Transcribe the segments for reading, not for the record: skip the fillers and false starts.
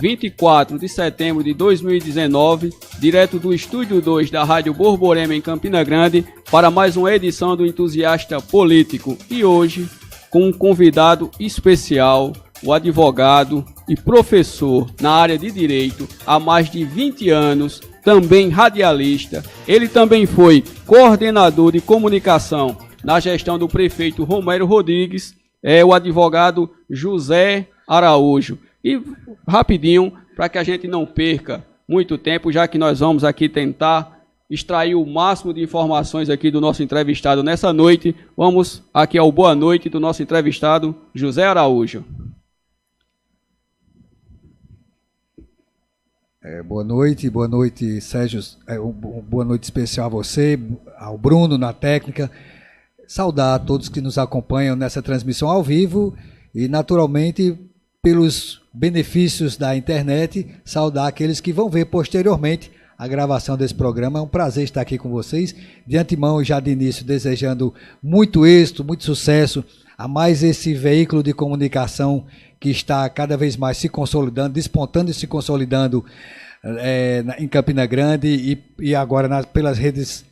24 de setembro de 2019, direto do Estúdio 2 da Rádio Borborema em Campina Grande, para mais uma edição do Entusiasta Político. E hoje, com um convidado especial, o advogado e professor na área de Direito há mais de 20 anos, também radialista. Ele também foi coordenador de comunicação na gestão do prefeito Romero Rodrigues, é o advogado José Araújo. E rapidinho, para que a gente não perca muito tempo, já que nós vamos aqui tentar extrair o máximo de informações aqui do nosso entrevistado nessa noite, vamos aqui ao boa noite do nosso entrevistado José Araújo. Boa noite, Sérgio. Boa noite especial a você, ao Bruno na técnica. Saudar a todos que nos acompanham nessa transmissão ao vivo e, naturalmente, pelos benefícios da internet, saudar aqueles que vão ver posteriormente a gravação desse programa. É um prazer estar aqui com vocês. De antemão e já de início, desejando muito êxito, muito sucesso a mais esse veículo de comunicação que está cada vez mais se consolidando, despontando e se consolidando em Campina Grande e agora pelas redes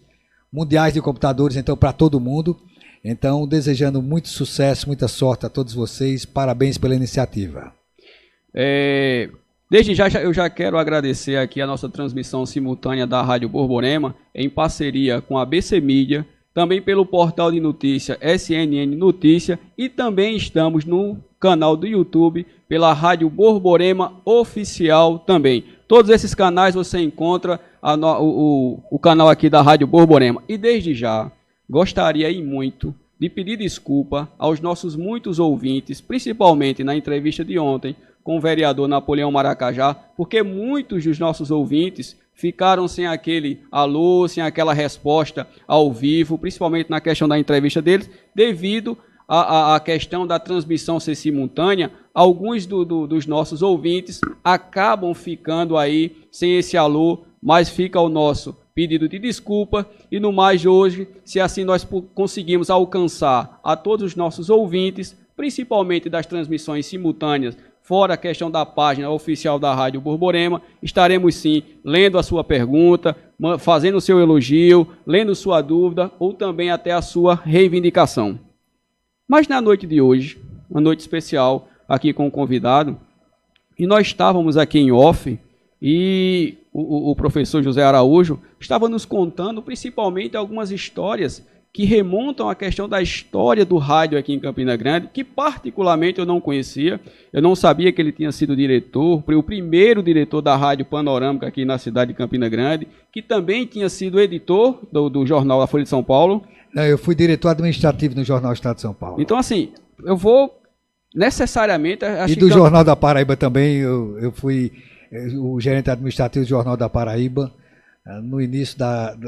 mundiais de computadores, então, para todo mundo. Então, desejando muito sucesso, muita sorte a todos vocês. Parabéns pela iniciativa. Desde já eu já quero agradecer aqui a nossa transmissão simultânea da Rádio Borborema, em parceria com a BC Mídia, também pelo portal de notícia SNN Notícia, e também estamos no canal do YouTube pela Rádio Borborema Oficial também. Todos esses canais você encontra o canal aqui da Rádio Borborema. E desde já, gostaria aí muito de pedir desculpa aos nossos muitos ouvintes, principalmente na entrevista de ontem com o vereador Napoleão Maracajá, porque muitos dos nossos ouvintes ficaram sem aquele alô, sem aquela resposta ao vivo, principalmente na questão da entrevista deles, devido à questão da transmissão ser simultânea. Alguns dos nossos ouvintes acabam ficando aí sem esse alô, mas fica o nosso pedido de desculpa. E no mais de hoje, se assim nós conseguimos alcançar a todos os nossos ouvintes, principalmente das transmissões simultâneas, fora a questão da página oficial da Rádio Borborema, estaremos sim lendo a sua pergunta, fazendo o seu elogio, lendo sua dúvida ou também até a sua reivindicação. Mas na noite de hoje, uma noite especial aqui com o convidado, e nós estávamos aqui em off, e o professor José Araújo estava nos contando principalmente algumas histórias que remontam à questão da história do rádio aqui em Campina Grande, que particularmente eu não conhecia. Eu não sabia que ele tinha sido diretor, o primeiro diretor da Rádio Panorâmica aqui na cidade de Campina Grande, que também tinha sido editor do jornal da Folha de São Paulo. Não, eu fui diretor administrativo no Jornal Estado de São Paulo. Então, assim, eu vou necessariamente... E do Jornal da Paraíba também, eu fui o gerente administrativo do Jornal da Paraíba, no início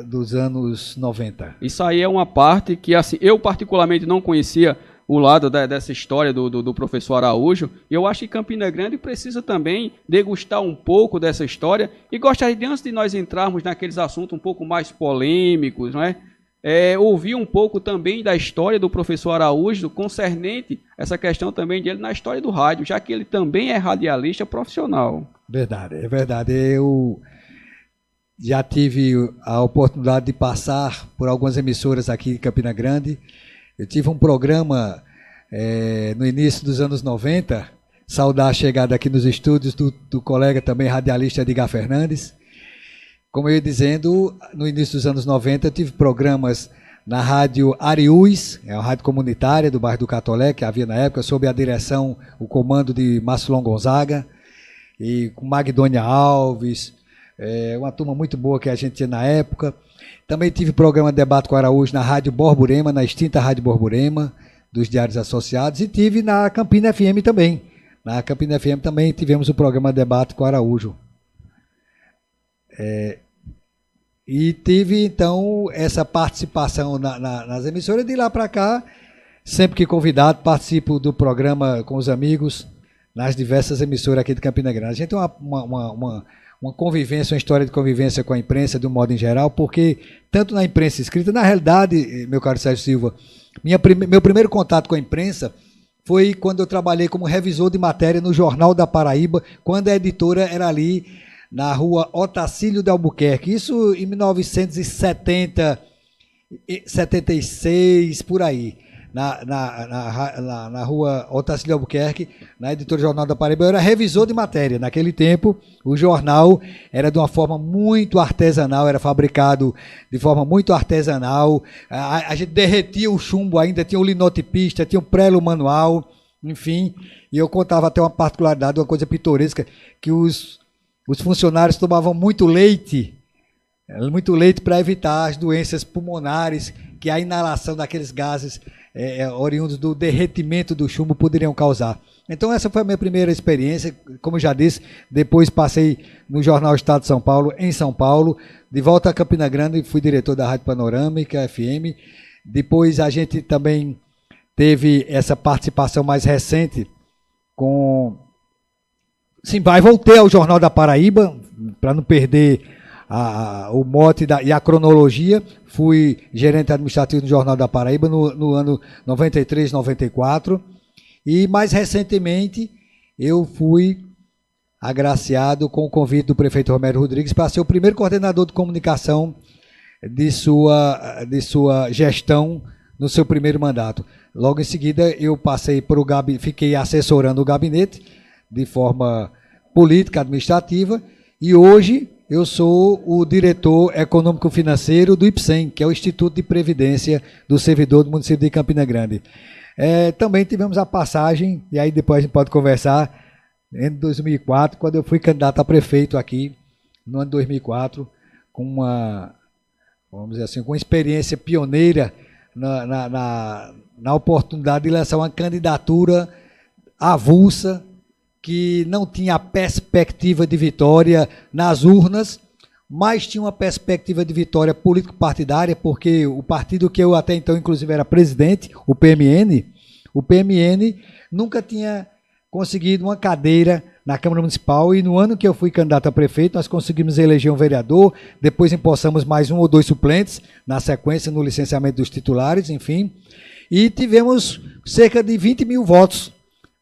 dos anos 90. Isso aí é uma parte que, assim, eu particularmente não conhecia o lado dessa história do professor Araújo, e eu acho que Campina Grande precisa também degustar um pouco dessa história, e gostaria de, antes de nós entrarmos naqueles assuntos um pouco mais polêmicos, não é? Ouvir um pouco também da história do professor Araújo, concernente essa questão também dele na história do rádio, já que ele também é radialista profissional. Verdade, é verdade. Eu já tive a oportunidade de passar por algumas emissoras aqui em Campina Grande. Eu tive um programa no início dos anos 90, saudar a chegada aqui nos estúdios do colega também radialista Edgar Fernandes. Como eu ia dizendo, no início dos anos 90 eu tive programas na rádio Ariús, é uma rádio comunitária do bairro do Catolé, que havia na época, sob a direção, o comando de Marcelon Gonzaga, e com Magdônia Alves, uma turma muito boa que a gente tinha na época. Também tive programa de debate com Araújo na Rádio Borborema, na extinta Rádio Borborema, dos Diários Associados, e tive na Campina FM também. Na Campina FM também tivemos o programa de debate com Araújo. E tive, então, essa participação nas emissoras. De lá para cá, sempre que convidado, participo do programa com os amigos nas diversas emissoras aqui de Campina Grande. A gente tem uma convivência, uma história de convivência com a imprensa, de um modo em geral, porque tanto na imprensa escrita, na realidade, meu caro Sérgio Silva, meu primeiro contato com a imprensa foi quando eu trabalhei como revisor de matéria no Jornal da Paraíba, quando a editora era ali na rua Otacílio de Albuquerque. Isso em 1970, 76, por aí. Na rua Otacílio de Albuquerque, na editora Jornal da Paraíba, eu era revisor de matéria. Naquele tempo, o jornal era de uma forma muito artesanal, era fabricado de forma muito artesanal. A gente derretia o chumbo ainda, tinha o linotipista, tinha o prelo manual, enfim. E eu contava até uma particularidade, uma coisa pitoresca, que os funcionários tomavam muito leite para evitar as doenças pulmonares que a inalação daqueles gases oriundos do derretimento do chumbo poderiam causar. Então essa foi a minha primeira experiência, como eu já disse, depois passei no Jornal Estado de São Paulo, em São Paulo, de volta a Campina Grande, fui diretor da Rádio Panorâmica, FM, depois a gente também teve essa participação mais recente com... Sim, voltei ao Jornal da Paraíba, para não perder o mote e a cronologia. Fui gerente administrativo do Jornal da Paraíba no ano 93, 94. E mais recentemente eu fui agraciado com o convite do prefeito Romero Rodrigues para ser o primeiro coordenador de comunicação de sua gestão no seu primeiro mandato. Logo em seguida eu passei fiquei assessorando o gabinete de forma política, administrativa, e hoje eu sou o diretor econômico-financeiro do IPSEM, que é o Instituto de Previdência do Servidor do município de Campina Grande. Também tivemos a passagem, e aí depois a gente pode conversar, em 2004, quando eu fui candidato a prefeito aqui, no ano 2004, com vamos dizer assim, com uma experiência pioneira na oportunidade de lançar uma candidatura avulsa, que não tinha perspectiva de vitória nas urnas, mas tinha uma perspectiva de vitória político-partidária, porque o partido que eu até então, inclusive, era presidente, o PMN nunca tinha conseguido uma cadeira na Câmara Municipal, e no ano que eu fui candidato a prefeito, nós conseguimos eleger um vereador, depois empossamos mais 1 ou 2 suplentes, na sequência, no licenciamento dos titulares, enfim, e tivemos cerca de 20 mil votos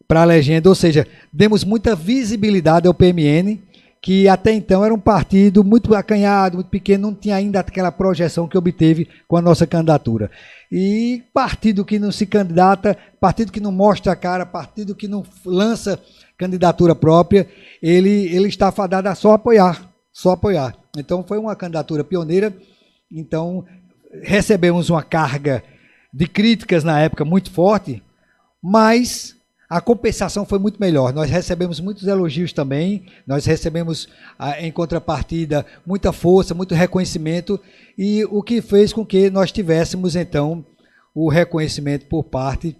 para a legenda, ou seja, demos muita visibilidade ao PMN, que até então era um partido muito acanhado, muito pequeno, não tinha ainda aquela projeção que obteve com a nossa candidatura. E partido que não se candidata, partido que não mostra a cara, partido que não lança candidatura própria, ele está fadado a só apoiar. Então foi uma candidatura pioneira, então recebemos uma carga de críticas na época muito forte, mas a compensação foi muito melhor. Nós recebemos muitos elogios também, nós recebemos, em contrapartida, muita força, muito reconhecimento, e o que fez com que nós tivéssemos, então, o reconhecimento por parte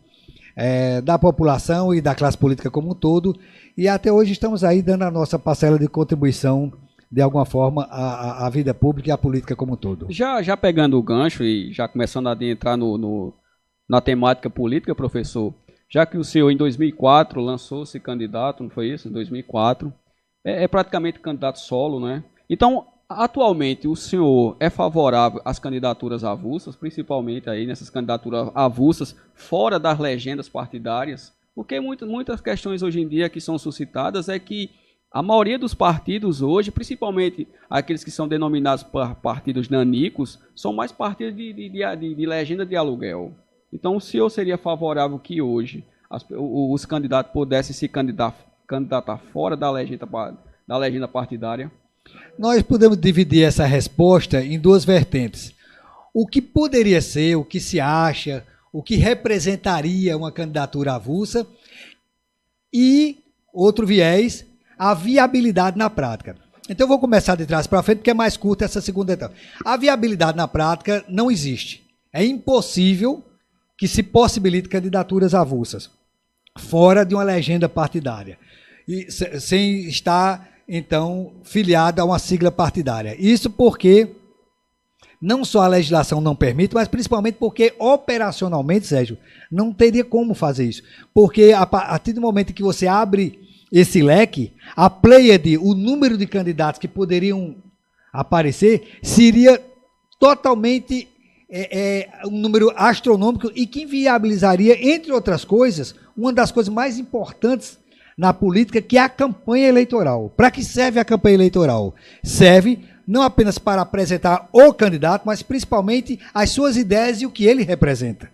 da população e da classe política como um todo, e até hoje estamos aí dando a nossa parcela de contribuição, de alguma forma, à vida pública e à política como um todo. Já pegando o gancho e já começando a adentrar na temática política, professor, já que o senhor, em 2004, lançou-se candidato, não foi isso? Em 2004. É praticamente candidato solo, né? Então, atualmente, o senhor é favorável às candidaturas avulsas, principalmente aí nessas candidaturas avulsas, fora das legendas partidárias? Porque muitas questões hoje em dia que são suscitadas é que a maioria dos partidos hoje, principalmente aqueles que são denominados partidos nanicos, são mais partidos de legenda de aluguel. Então, o senhor seria favorável que hoje os candidatos pudessem se candidatar fora da legenda partidária? Nós podemos dividir essa resposta em 2 vertentes. O que poderia ser, o que se acha, o que representaria uma candidatura avulsa, e outro viés, a viabilidade na prática. Então, eu vou começar de trás para frente, porque é mais curta essa segunda etapa. A viabilidade na prática não existe. É impossível que se possibilite candidaturas avulsas, fora de uma legenda partidária, e sem estar, então, filiada a uma sigla partidária. Isso porque não só a legislação não permite, mas principalmente porque operacionalmente, Sérgio, não teria como fazer isso. Porque a partir do momento que você abre esse leque, a pleiade, o número de candidatos que poderiam aparecer, seria totalmente um número astronômico e que inviabilizaria, entre outras coisas, uma das coisas mais importantes na política, que é a campanha eleitoral. Para que serve a campanha eleitoral? Serve não apenas para apresentar o candidato, mas principalmente as suas ideias e o que ele representa.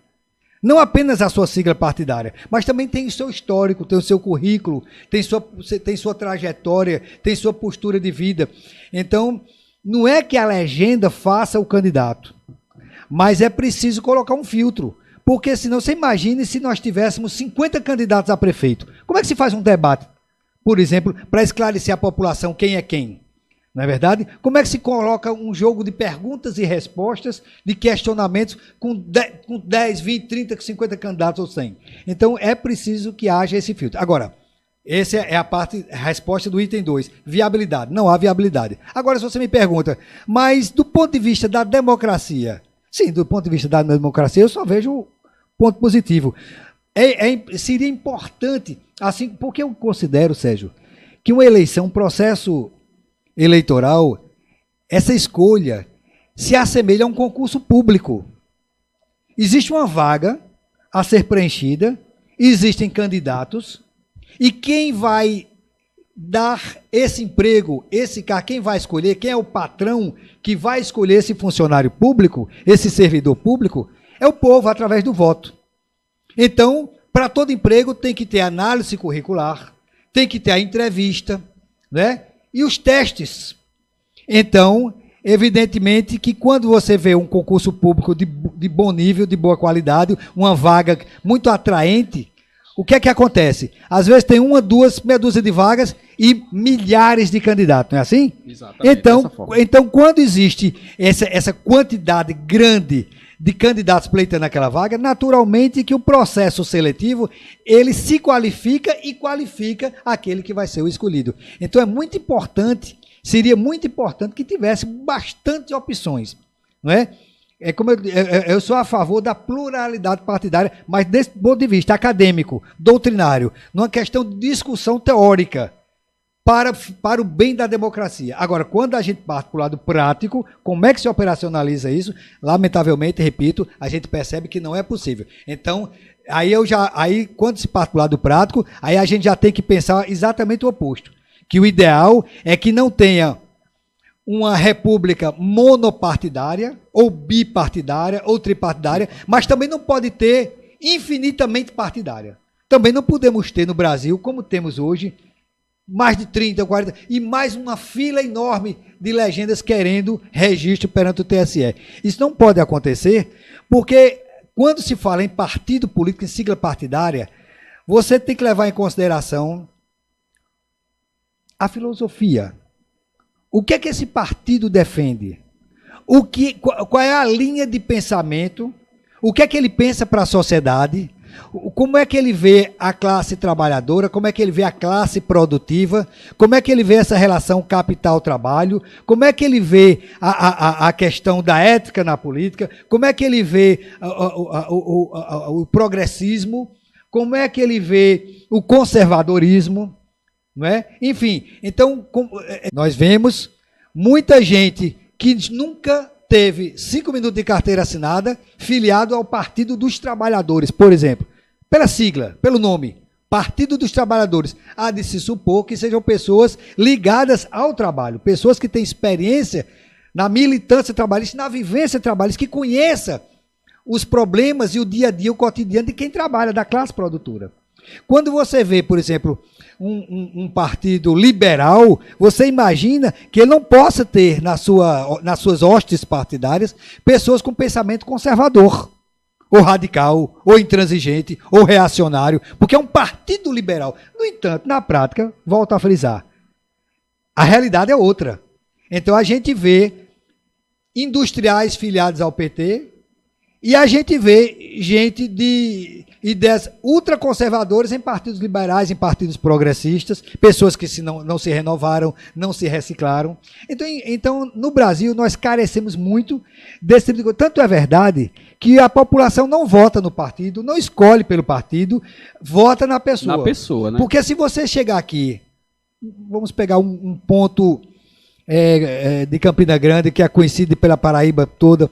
Não apenas a sua sigla partidária, mas também tem o seu histórico, tem o seu currículo, tem sua trajetória, tem sua postura de vida. Então, não é que a legenda faça o candidato, mas é preciso colocar um filtro. Porque senão, você imagine se nós tivéssemos 50 candidatos a prefeito. Como é que se faz um debate, por exemplo, para esclarecer a população quem é quem? Não é verdade? Como é que se coloca um jogo de perguntas e respostas, de questionamentos, com 10, 20, 30, 50 candidatos ou 100? Então, é preciso que haja esse filtro. Agora, essa é a resposta do item 2. Viabilidade. Não há viabilidade. Agora, se você me pergunta, mas do ponto de vista da democracia, sim, do ponto de vista da democracia, eu só vejo ponto positivo. Seria importante, assim, porque eu considero, Sérgio, que uma eleição, um processo eleitoral, essa escolha se assemelha a um concurso público. Existe uma vaga a ser preenchida, existem candidatos, e quem vai dar esse emprego, esse cara, quem vai escolher, quem é o patrão que vai escolher esse funcionário público, esse servidor público, é o povo, através do voto. Então, para todo emprego tem que ter análise curricular, tem que ter a entrevista, né? E os testes. Então, evidentemente que quando você vê um concurso público de bom nível, de boa qualidade, uma vaga muito atraente, o que é que acontece? Às vezes tem uma, duas, meia dúzia de vagas e milhares de candidatos, não é assim? Exatamente. Então quando existe essa quantidade grande de candidatos pleiteando aquela vaga, naturalmente que o processo seletivo, ele se qualifica e qualifica aquele que vai ser o escolhido. Então é muito importante, seria muito importante que tivesse bastante opções, não é? É como eu sou a favor da pluralidade partidária, mas desse ponto de vista acadêmico, doutrinário, numa questão de discussão teórica, para o bem da democracia. Agora, quando a gente parte para o lado prático, como é que se operacionaliza isso? Lamentavelmente, repito, a gente percebe que não é possível. Então, aí quando se parte para o lado prático, aí a gente já tem que pensar exatamente o oposto. Que o ideal é que não tenha uma república monopartidária, ou bipartidária, ou tripartidária, mas também não pode ter infinitamente partidária. Também não podemos ter no Brasil, como temos hoje, mais de 30, 40, e mais uma fila enorme de legendas querendo registro perante o TSE. Isso não pode acontecer, porque quando se fala em partido político, em sigla partidária, você tem que levar em consideração a filosofia. O que é que esse partido defende? Qual é a linha de pensamento? O que é que ele pensa para a sociedade? Como é que ele vê a classe trabalhadora? Como é que ele vê a classe produtiva? Como é que ele vê essa relação capital-trabalho? Como é que ele vê a questão da ética na política? Como é que ele vê o progressismo? Como é que ele vê o conservadorismo? Não é? Enfim, então nós vemos muita gente que nunca teve 5 minutos de carteira assinada filiado ao Partido dos Trabalhadores, por exemplo, pela sigla, pelo nome, Partido dos Trabalhadores. Há de se supor que sejam pessoas ligadas ao trabalho, pessoas que têm experiência na militância trabalhista, na vivência trabalhista, que conheça os problemas e o dia a dia, o cotidiano de quem trabalha, da classe produtora. Quando você vê, por exemplo, um partido liberal, você imagina que ele não possa ter nas suas hostes partidárias pessoas com pensamento conservador, ou radical, ou intransigente, ou reacionário, porque é um partido liberal. No entanto, na prática, volto a frisar, a realidade é outra. Então a gente vê industriais filiados ao PT e a gente vê gente de ideias ultraconservadoras em partidos liberais, em partidos progressistas, pessoas que não se renovaram, não se reciclaram. Então, no Brasil, nós carecemos muito desse tipo de coisa. Tanto é verdade que a população não vota no partido, não escolhe pelo partido, vota na pessoa. Na pessoa, né? Porque se você chegar aqui, vamos pegar um ponto de Campina Grande, que é conhecido pela Paraíba toda,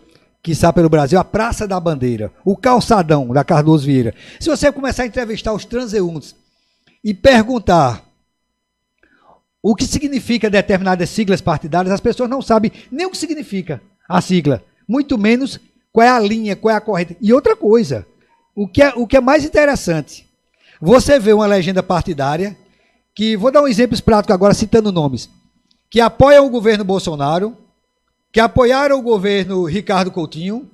que está pelo Brasil, a Praça da Bandeira, o calçadão da Cardoso Vieira. Se você começar a entrevistar os transeuntes e perguntar o que significa determinadas siglas partidárias, as pessoas não sabem nem o que significa a sigla, muito menos qual é a linha, qual é a corrente. E outra coisa, o que é mais interessante, você vê uma legenda partidária, que, vou dar um exemplo prático agora, citando nomes, que apoiam o governo Bolsonaro, que apoiaram o governo Ricardo Coutinho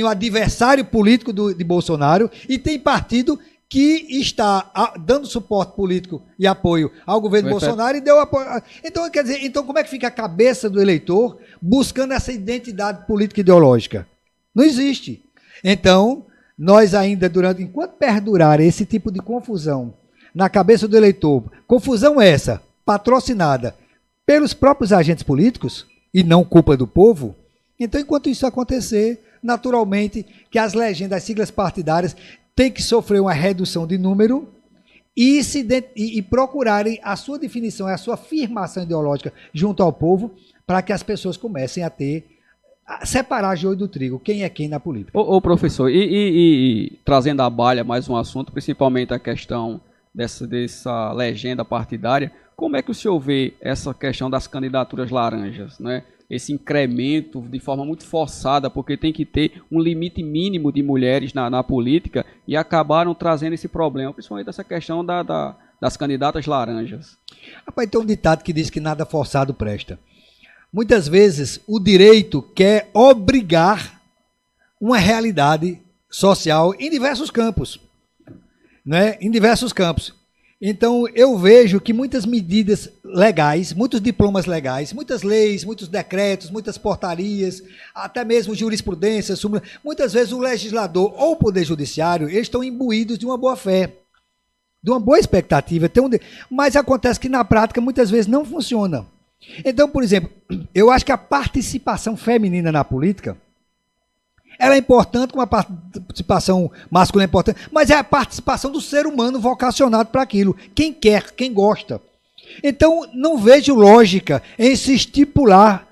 adversário político de Bolsonaro, e tem partido que está dando suporte político e apoio ao governo Bolsonaro e deu apoio. Então, quer dizer, então como é que fica a cabeça do eleitor buscando essa identidade política e ideológica? Não existe. Então, nós ainda, enquanto perdurar esse tipo de confusão na cabeça do eleitor, confusão essa, patrocinada pelos próprios agentes políticos, e não culpa do povo, então, enquanto isso acontecer, naturalmente que as legendas, as siglas partidárias têm que sofrer uma redução de número e procurarem a sua definição, a sua afirmação ideológica junto ao povo, para que as pessoas comecem a separar joio do trigo, quem é quem na política. Ô professor, e trazendo à baila mais um assunto, principalmente a questão dessa legenda partidária, como é que o senhor vê essa questão das candidaturas laranjas, né? Esse incremento de forma muito forçada, porque tem que ter um limite mínimo de mulheres na política, e acabaram trazendo esse problema, principalmente essa questão das candidatas laranjas. Rapaz, tem um ditado que diz que nada forçado presta. Muitas vezes o direito quer obrigar uma realidade social em diversos campos, né? Em diversos campos. Então, eu vejo que muitas medidas legais, muitos diplomas legais, muitas leis, muitos decretos, muitas portarias, até mesmo jurisprudência, muitas vezes o legislador ou o poder judiciário, eles estão imbuídos de uma boa fé, de uma boa expectativa, mas acontece que na prática muitas vezes não funciona. Então, por exemplo, eu acho que a participação feminina na política, ela é importante, como a participação masculina é importante, mas é a participação do ser humano vocacionado para aquilo. Quem quer, quem gosta. Então, não vejo lógica em se estipular,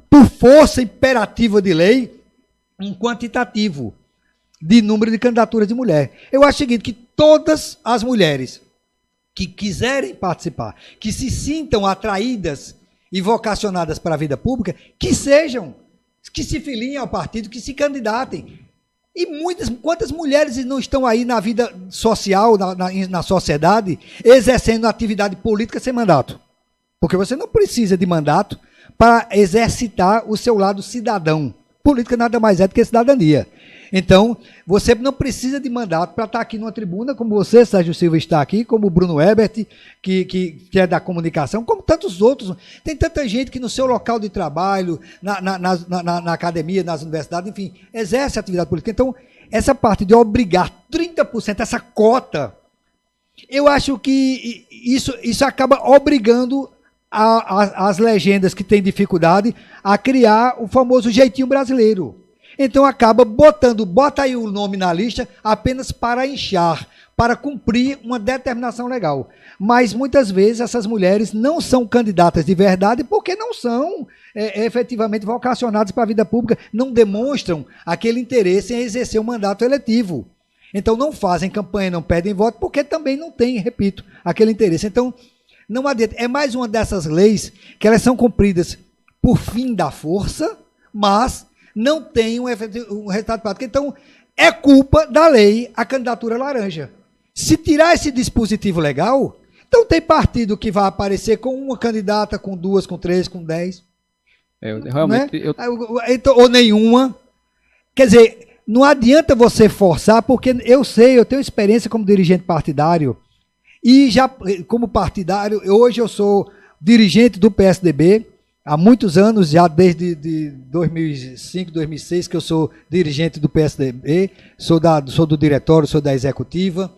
por força imperativa de lei, um quantitativo de número de candidaturas de mulher. Eu acho o seguinte, que todas as mulheres que quiserem participar, que se sintam atraídas e vocacionadas para a vida pública, que se filiem ao partido, que se candidatem. E quantas mulheres não estão aí na vida social, na sociedade, exercendo atividade política sem mandato? Porque você não precisa de mandato para exercitar o seu lado cidadão. Política nada mais é do que cidadania. Então, você não precisa de mandato para estar aqui numa tribuna, como você, Sérgio Silva, está aqui, como o Bruno Ebert, que é da comunicação, como tantos outros. Tem tanta gente que no seu local de trabalho, na academia, nas universidades, enfim, exerce atividade política. Então, essa parte de obrigar 30%, essa cota, eu acho que isso acaba obrigando as legendas que têm dificuldade a criar o famoso jeitinho brasileiro. Então acaba bota aí o nome na lista apenas para inchar, para cumprir uma determinação legal. Mas muitas vezes essas mulheres não são candidatas de verdade porque não são efetivamente vocacionadas para a vida pública, não demonstram aquele interesse em exercer o mandato eletivo. Então não fazem campanha, não pedem voto, porque também não têm, repito, aquele interesse. Então não adianta. É mais uma dessas leis que elas são cumpridas por fim da força, mas não tem um resultado prático. Então, é culpa da lei a candidatura laranja. Se tirar esse dispositivo legal, então tem partido que vai aparecer com uma candidata, com duas, com três, com 10. Realmente, né? Então, ou nenhuma. Quer dizer, não adianta você forçar, porque eu tenho experiência como dirigente partidário, e já como partidário, hoje eu sou dirigente do PSDB, há muitos anos, já desde 2005, 2006, que eu sou dirigente do PSDB, sou do diretório, sou da executiva,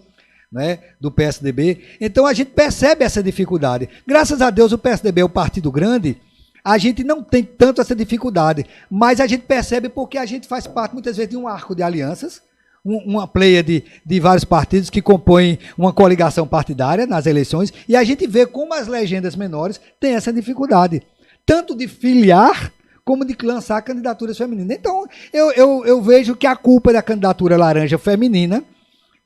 né, do PSDB. Então a gente percebe essa dificuldade. Graças a Deus o PSDB é um partido grande, a gente não tem tanto essa dificuldade, mas a gente percebe porque a gente faz parte muitas vezes de um arco de alianças, uma pleia de vários partidos que compõem uma coligação partidária nas eleições, e a gente vê como as legendas menores têm essa dificuldade, tanto de filiar como de lançar candidaturas femininas. Então, eu vejo que a culpa da candidatura laranja feminina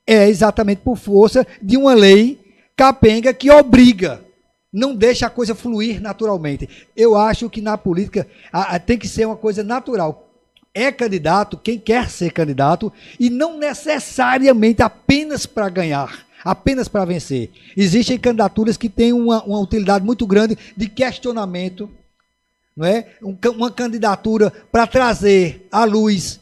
é exatamente por força de uma lei capenga que obriga, não deixa a coisa fluir naturalmente. Eu acho que na política tem que ser uma coisa natural. É candidato quem quer ser candidato e não necessariamente apenas para ganhar, apenas para vencer. Existem candidaturas que têm uma utilidade muito grande de questionamento, não é? Uma candidatura para trazer à luz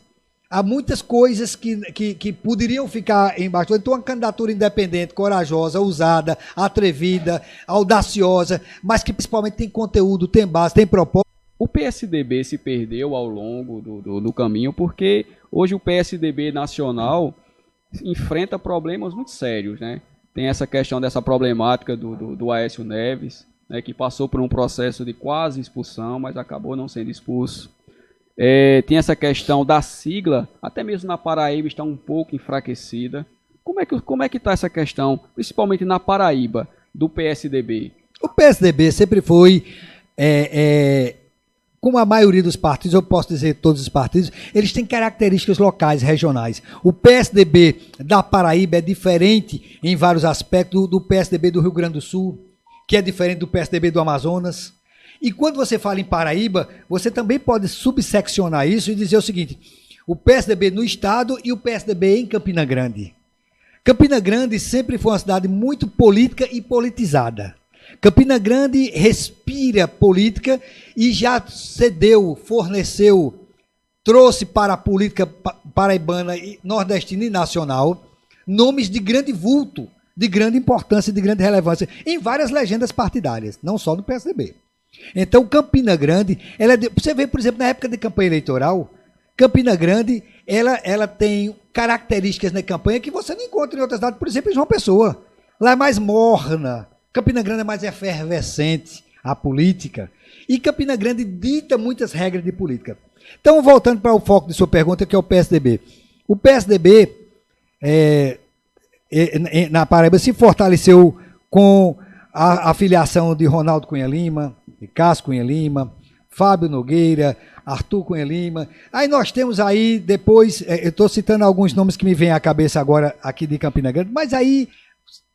há muitas coisas que poderiam ficar embaixo. Então, uma candidatura independente, corajosa, ousada, atrevida, audaciosa, mas que principalmente tem conteúdo, tem base, tem propósito. O PSDB se perdeu ao longo do caminho porque hoje o PSDB nacional enfrenta problemas muito sérios, né? Tem essa questão dessa problemática do Aécio Neves, né, que passou por um processo de quase expulsão, mas acabou não sendo expulso. Tem essa questão da sigla, até mesmo na Paraíba está um pouco enfraquecida. Como é que está essa questão, principalmente na Paraíba, do PSDB? O PSDB sempre foi, como a maioria dos partidos, eu posso dizer todos os partidos, eles têm características locais, regionais. O PSDB da Paraíba é diferente em vários aspectos do PSDB do Rio Grande do Sul, que é diferente do PSDB do Amazonas. E quando você fala em Paraíba, você também pode subseccionar isso e dizer o seguinte: o PSDB no estado e o PSDB em Campina Grande. Campina Grande sempre foi uma cidade muito política e politizada. Campina Grande respira política e já cedeu, forneceu, trouxe para a política paraibana, nordestina e nacional nomes de grande vulto, de grande importância, de grande relevância, em várias legendas partidárias, não só no PSDB. Então, Campina Grande, você vê, por exemplo, na época de campanha eleitoral, Campina Grande, ela tem características na campanha que você não encontra em outras cidades, por exemplo, em João Pessoa. Lá é mais morna, Campina Grande é mais efervescente, a política, e Campina Grande dita muitas regras de política. Então, voltando para o foco de sua pergunta, que é o PSDB. O PSDB, na Paraíba, se fortaleceu com a filiação de Ronaldo Cunha Lima, de Cássio Cunha Lima, Fábio Nogueira, Arthur Cunha Lima. Aí nós temos aí, depois, eu estou citando alguns nomes que me vêm à cabeça agora aqui de Campina Grande, mas aí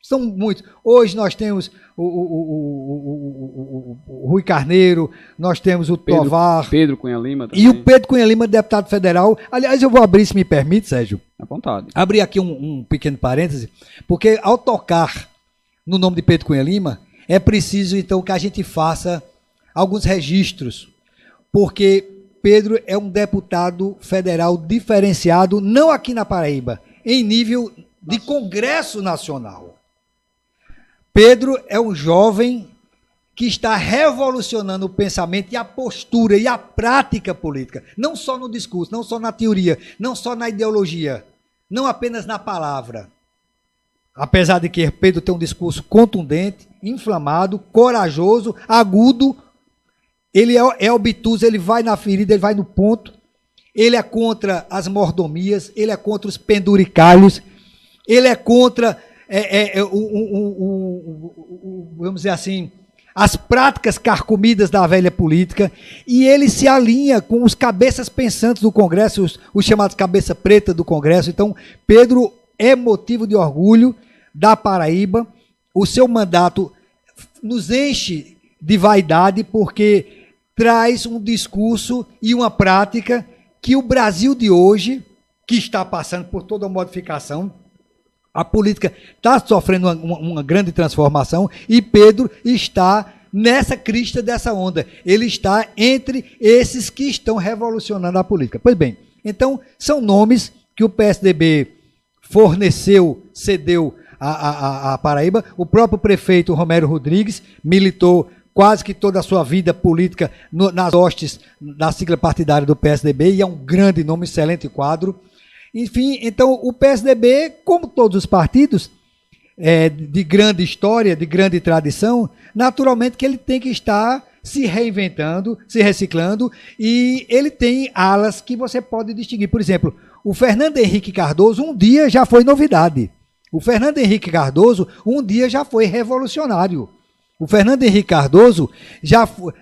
são muitos. Hoje nós temos o Rui Carneiro, nós temos o Tovar. Pedro Cunha Lima também. E o Pedro Cunha Lima, deputado federal. Aliás, eu vou abrir, se me permite, Sérgio. À vontade. Abrir aqui um pequeno parêntese, porque ao tocar no nome de Pedro Cunha Lima, é preciso, então, que a gente faça alguns registros, porque Pedro é um deputado federal diferenciado, não aqui na Paraíba, em nível de Congresso Nacional. Pedro é um jovem que está revolucionando o pensamento e a postura e a prática política, não só no discurso, não só na teoria, não só na ideologia, não apenas na palavra. Apesar de que Pedro tem um discurso contundente, inflamado, corajoso, agudo, ele é obtuso, ele vai na ferida, ele vai no ponto, ele é contra as mordomias, ele é contra os penduricalhos, ele é contra, vamos dizer assim, as práticas carcomidas da velha política, e ele se alinha com os cabeças pensantes do Congresso, os chamados cabeça preta do Congresso. Então, Pedro é motivo de orgulho da Paraíba. O seu mandato nos enche de vaidade porque traz um discurso e uma prática que o Brasil de hoje, que está passando por toda uma modificação, a política está sofrendo uma grande transformação e Pedro está nessa crista dessa onda. Ele está entre esses que estão revolucionando a política. Pois bem, então são nomes que o PSDB forneceu, cedeu à Paraíba. O próprio prefeito Romero Rodrigues militou quase que toda a sua vida política nas hostes da sigla partidária do PSDB, e é um grande nome, excelente quadro. Enfim, então o PSDB, como todos os partidos de grande história, de grande tradição, naturalmente que ele tem que estar se reinventando, se reciclando, e ele tem alas que você pode distinguir. Por exemplo, o Fernando Henrique Cardoso um dia já foi novidade. O Fernando Henrique Cardoso um dia já foi revolucionário. O Fernando Henrique Cardoso já foi,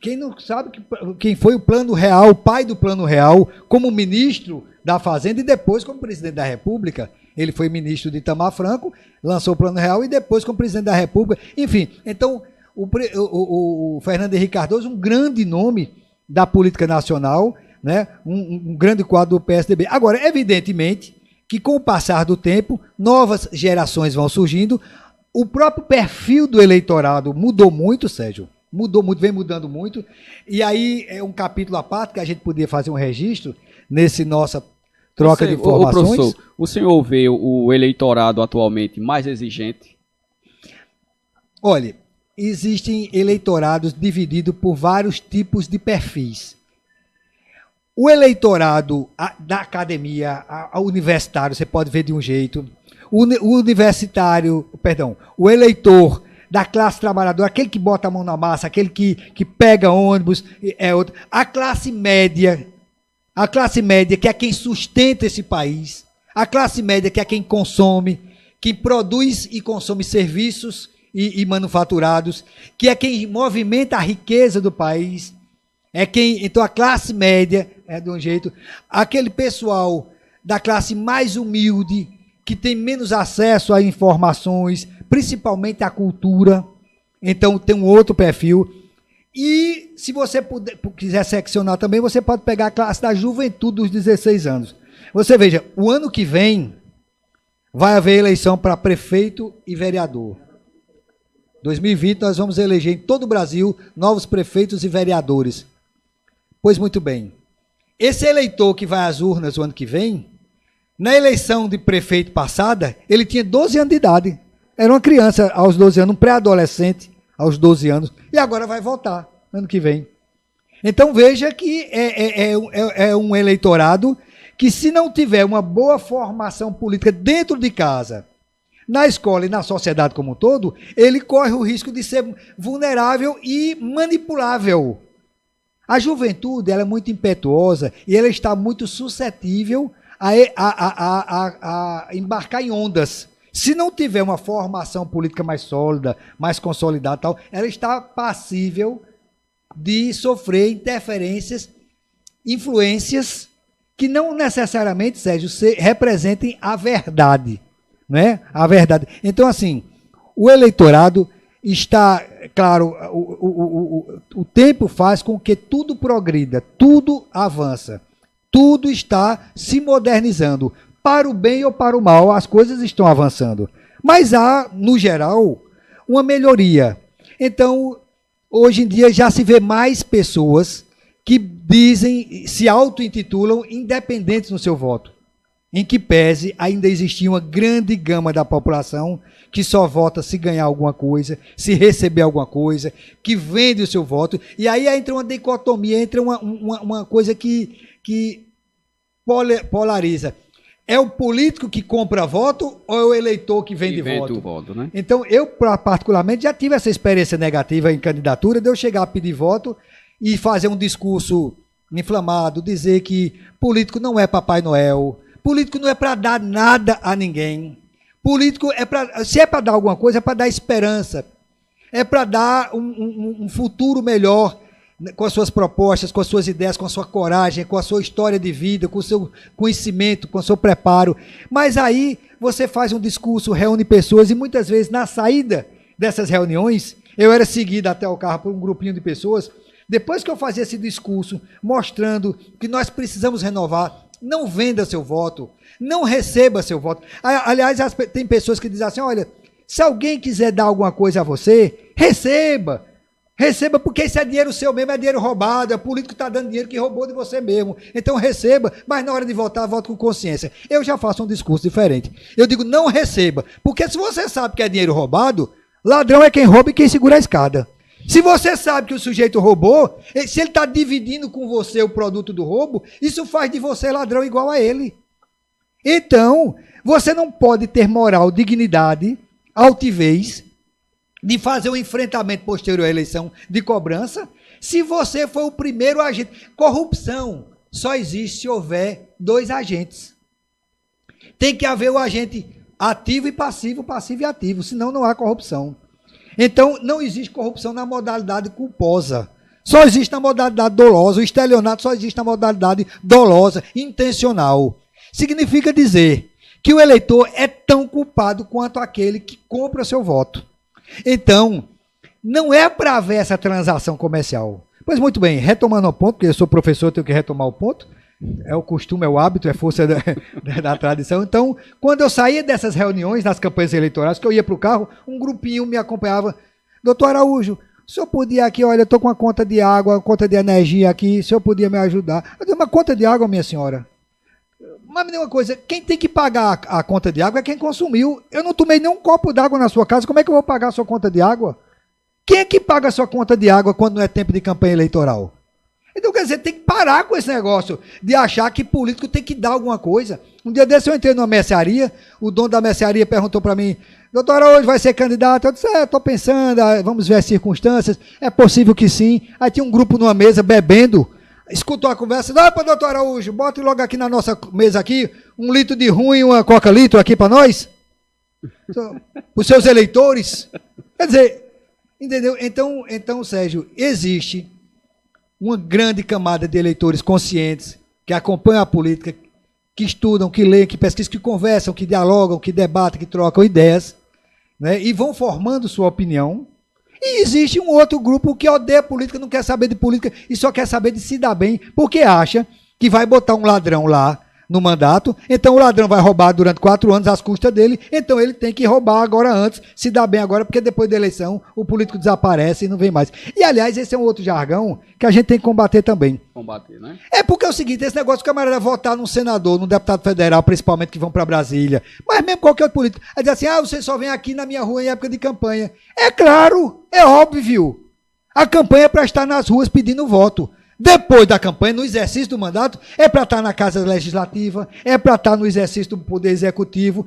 Quem não sabe quem foi o Plano Real, o pai do Plano Real, como ministro da Fazenda e depois como presidente da República. Ele foi ministro de Itamar Franco, lançou o Plano Real e depois como presidente da República. Enfim, então o Fernando Henrique Cardoso, um grande nome da política nacional, né? Um grande quadro do PSDB. Agora, evidentemente que com o passar do tempo, novas gerações vão surgindo. O próprio perfil do eleitorado mudou muito, Sérgio. Mudou muito, vem mudando muito. E aí é um capítulo à parte que a gente podia fazer um registro nesse nossa troca de informações. Professor, o senhor vê o eleitorado atualmente mais exigente? Olha, existem eleitorados divididos por vários tipos de perfis. O eleitorado da academia, a universitário, você pode ver de um jeito. O eleitor da classe trabalhadora, aquele que bota a mão na massa, aquele que pega ônibus, é outro. A classe média, que é quem sustenta esse país. A classe média, que é quem consome, quem produz e consome serviços e manufaturados, que é quem movimenta a riqueza do país. Então a classe média é de um jeito. Aquele pessoal da classe mais humilde, que tem menos acesso a informações, principalmente à cultura, então tem um outro perfil. E se você quiser seccionar também, você pode pegar a classe da juventude dos 16 anos. Você veja, o ano que vem vai haver eleição para prefeito e vereador. 2020 nós vamos eleger em todo o Brasil novos prefeitos e vereadores. Pois muito bem, esse eleitor que vai às urnas o ano que vem, na eleição de prefeito passada, ele tinha 12 anos de idade. Era uma criança aos 12 anos, um pré-adolescente aos 12 anos, e agora vai votar ano que vem. Então veja que é um eleitorado que, se não tiver uma boa formação política dentro de casa, na escola e na sociedade como um todo, ele corre o risco de ser vulnerável e manipulável. A juventude, ela é muito impetuosa e ela está muito suscetível a embarcar em ondas. Se não tiver uma formação política mais sólida, mais consolidada, tal, ela está passível de sofrer interferências, influências que não necessariamente, Sérgio, representem a verdade, né? A verdade. Então, assim, o eleitorado está, claro, o tempo faz com que tudo progrida, tudo avança, tudo está se modernizando. Para o bem ou para o mal, as coisas estão avançando. Mas há, no geral, uma melhoria. Então, hoje em dia já se vê mais pessoas que se auto-intitulam independentes no seu voto. Em que pese ainda existia uma grande gama da população que só vota se ganhar alguma coisa, se receber alguma coisa, que vende o seu voto. E aí entra uma dicotomia, entra uma coisa que polariza. É o político que compra voto ou é o eleitor que vende voto? O voto, né? Então, eu, particularmente, já tive essa experiência negativa em candidatura, de eu chegar a pedir voto e fazer um discurso inflamado, dizer que político não é Papai Noel, político não é para dar nada a ninguém. Político se é para dar alguma coisa, é para dar esperança. É para dar um futuro melhor com as suas propostas, com as suas ideias, com a sua coragem, com a sua história de vida, com o seu conhecimento, com o seu preparo. Mas aí você faz um discurso, reúne pessoas e muitas vezes na saída dessas reuniões, eu era seguido até o carro por um grupinho de pessoas. Depois que eu fazia esse discurso mostrando que nós precisamos renovar, não venda seu voto, não receba seu voto. Aliás, tem pessoas que dizem assim, olha, se alguém quiser dar alguma coisa a você, receba. Receba, porque isso é dinheiro seu mesmo, é dinheiro roubado, é o político que está dando dinheiro que roubou de você mesmo. Então receba, mas na hora de votar, vote com consciência. Eu já faço um discurso diferente. Eu digo, não receba, porque se você sabe que é dinheiro roubado, ladrão é quem rouba e quem segura a escada. Se você sabe que o sujeito roubou, se ele está dividindo com você o produto do roubo, isso faz de você ladrão igual a ele. Então, você não pode ter moral, dignidade, altivez, de fazer um enfrentamento posterior à eleição de cobrança, se você for o primeiro agente. Corrupção só existe se houver dois agentes. Tem que haver o agente ativo e passivo e ativo, senão não há corrupção. Então, não existe corrupção na modalidade culposa. Só existe na modalidade dolosa. O estelionato só existe na modalidade dolosa, intencional. Significa dizer que o eleitor é tão culpado quanto aquele que compra seu voto. Então, não é para haver essa transação comercial. Pois muito bem, retomando o ponto, porque eu sou professor, tenho que retomar o ponto. É o costume, é o hábito, é força da tradição. Então, quando eu saía dessas reuniões, nas campanhas eleitorais, que eu ia para o carro, um grupinho me acompanhava. Doutor Araújo, o senhor podia aqui, olha, eu estou com uma conta de água, uma conta de energia aqui, o senhor podia me ajudar? Eu disse, uma conta de água, minha senhora? Mas me diga uma coisa, quem tem que pagar a conta de água é quem consumiu. Eu não tomei nem um copo d'água na sua casa, como é que eu vou pagar a sua conta de água? Quem é que paga a sua conta de água quando não é tempo de campanha eleitoral? Então, quer dizer, tem que parar com esse negócio de achar que político tem que dar alguma coisa. Um dia desse eu entrei numa mercearia, o dono da mercearia perguntou para mim, doutora, hoje vai ser candidato? Eu disse, estou pensando, vamos ver as circunstâncias, é possível que sim. Aí tinha um grupo numa mesa bebendo, escutou a conversa, opa, doutor Araújo, bota logo aqui na nossa mesa aqui, 1 litro de rum e uma coca-litro aqui para nós, os seus eleitores. Quer dizer, entendeu? Então, Sérgio, existe uma grande camada de eleitores conscientes que acompanham a política, que estudam, que leem, que pesquisam, que conversam, que dialogam, que debatem, que trocam ideias, né, e vão formando sua opinião. E existe um outro grupo que odeia política, não quer saber de política e só quer saber de se dar bem, porque acha que vai botar um ladrão lá no mandato, então o ladrão vai roubar durante 4 anos às custas dele, então ele tem que roubar agora antes, se dar bem agora, porque depois da eleição o político desaparece e não vem mais. E aliás, esse é um outro jargão que a gente tem que combater também. Combater, né? É porque é o seguinte, esse negócio de camarada votar num senador, num deputado federal, principalmente que vão para Brasília, mas mesmo qualquer outro político, aí diz assim, você só vem aqui na minha rua em época de campanha. É claro, é óbvio. A campanha é para estar nas ruas pedindo voto. Depois da campanha, no exercício do mandato, é para estar na Casa Legislativa, é para estar no exercício do Poder Executivo,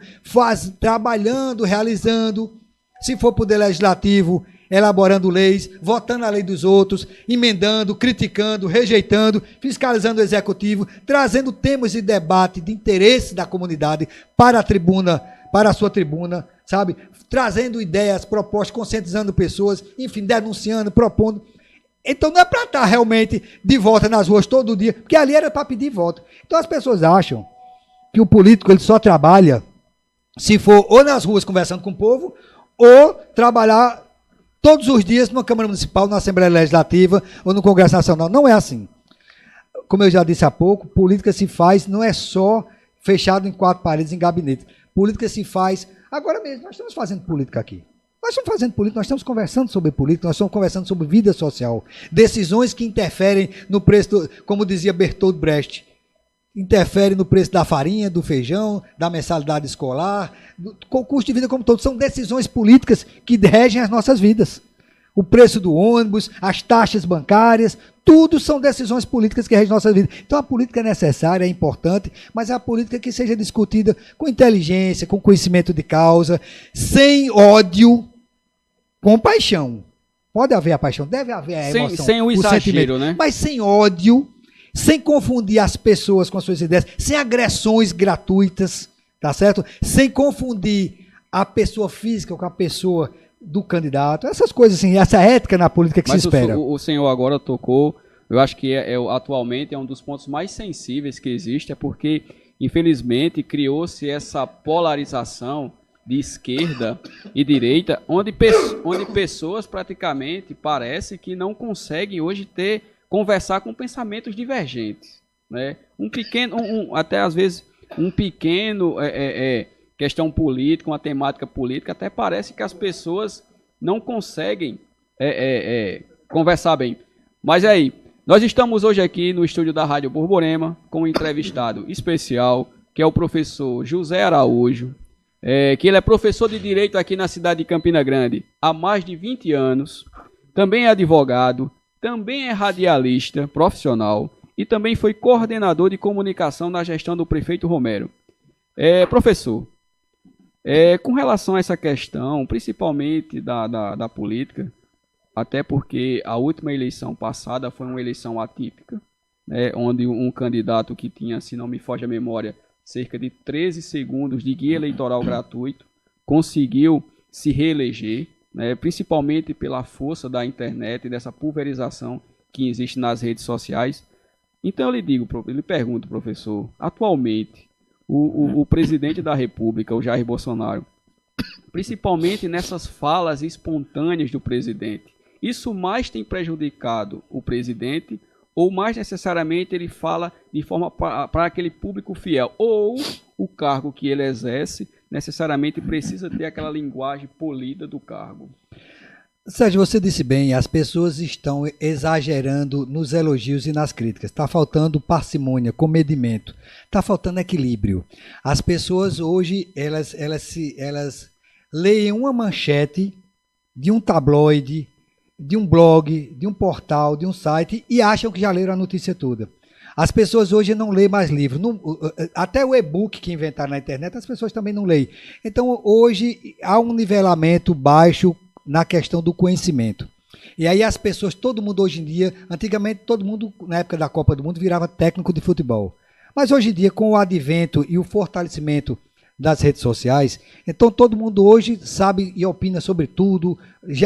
trabalhando, realizando, se for Poder Legislativo, elaborando leis, votando a lei dos outros, emendando, criticando, rejeitando, fiscalizando o Executivo, trazendo temas de debate, de interesse da comunidade para a tribuna, para a sua tribuna, sabe? Trazendo ideias, propostas, conscientizando pessoas, enfim, denunciando, propondo. Então não é para estar realmente de volta nas ruas todo dia, porque ali era para pedir voto. Então as pessoas acham que o político ele só trabalha se for ou nas ruas conversando com o povo, ou trabalhar todos os dias numa Câmara Municipal, na Assembleia Legislativa ou no Congresso Nacional. Não é assim. Como eu já disse há pouco, política se faz, não é só fechado em 4 paredes, em gabinete. Política se faz, agora mesmo, nós estamos fazendo política aqui. Nós estamos fazendo política, nós estamos conversando sobre política, nós estamos conversando sobre vida social. Decisões que interferem no preço, como dizia Bertolt Brecht, interferem no preço da farinha, do feijão, da mensalidade escolar, do custo de vida como todo. São decisões políticas que regem as nossas vidas. O preço do ônibus, as taxas bancárias, tudo são decisões políticas que regem nossas vidas. Então a política é necessária, é importante, mas é a política que seja discutida com inteligência, com conhecimento de causa, sem ódio, com paixão. Pode haver a paixão, deve haver a emoção, sem o exagero, né? Mas sem ódio, sem confundir as pessoas com as suas ideias, sem agressões gratuitas, tá certo? Sem confundir a pessoa física com a pessoa do candidato, essas coisas assim, essa ética na política que se espera. O senhor agora tocou, eu acho que atualmente é um dos pontos mais sensíveis que existe, é porque, infelizmente, criou-se essa polarização de esquerda e direita, onde pessoas praticamente parece que não conseguem hoje conversar com pensamentos divergentes, né? Até às vezes um pequeno questão política, uma temática política, até parece que as pessoas não conseguem conversar bem. Mas aí, nós estamos hoje aqui no estúdio da Rádio Borborema com um entrevistado especial, que é o professor José Araújo, que ele é professor de Direito aqui na cidade de Campina Grande há mais de 20 anos, também é advogado, também é radialista profissional e também foi coordenador de comunicação na gestão do prefeito Romero. Professor, com relação a essa questão, principalmente da política, até porque a última eleição passada foi uma eleição atípica, né, onde um candidato que tinha, se não me foge a memória, cerca de 13 segundos de guia eleitoral gratuito, conseguiu se reeleger, né, principalmente pela força da internet e dessa pulverização que existe nas redes sociais. Então eu lhe pergunto, professor, atualmente o presidente da República, o Jair Bolsonaro, principalmente nessas falas espontâneas do presidente, isso mais tem prejudicado o presidente ou mais necessariamente ele fala de forma para aquele público fiel, ou o cargo que ele exerce necessariamente precisa ter aquela linguagem polida do cargo? Sérgio, você disse bem, as pessoas estão exagerando nos elogios e nas críticas. Está faltando parcimônia, comedimento, está faltando equilíbrio. As pessoas hoje, elas leem uma manchete de um tabloide, de um blog, de um portal, de um site e acham que já leram a notícia toda. As pessoas hoje não leem mais livros. Até o e-book que inventaram na internet, as pessoas também não leem. Então, hoje, há um nivelamento baixo na questão do conhecimento. E aí as pessoas, todo mundo hoje em dia, antigamente todo mundo, na época da Copa do Mundo, virava técnico de futebol. Mas hoje em dia, com o advento e o fortalecimento das redes sociais, então todo mundo hoje sabe e opina sobre tudo,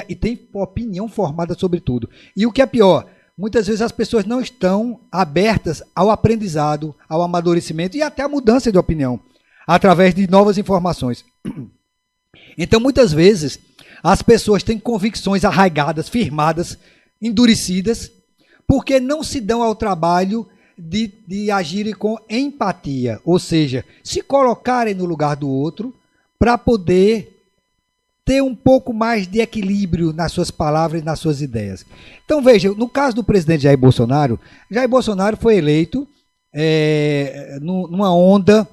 e tem opinião formada sobre tudo. E o que é pior, muitas vezes as pessoas não estão abertas ao aprendizado, ao amadurecimento e até à mudança de opinião, através de novas informações. Então, muitas vezes, as pessoas têm convicções arraigadas, firmadas, endurecidas, porque não se dão ao trabalho de agirem com empatia, ou seja, se colocarem no lugar do outro para poder ter um pouco mais de equilíbrio nas suas palavras e nas suas ideias. Então, veja, no caso do presidente Jair Bolsonaro foi eleito numa onda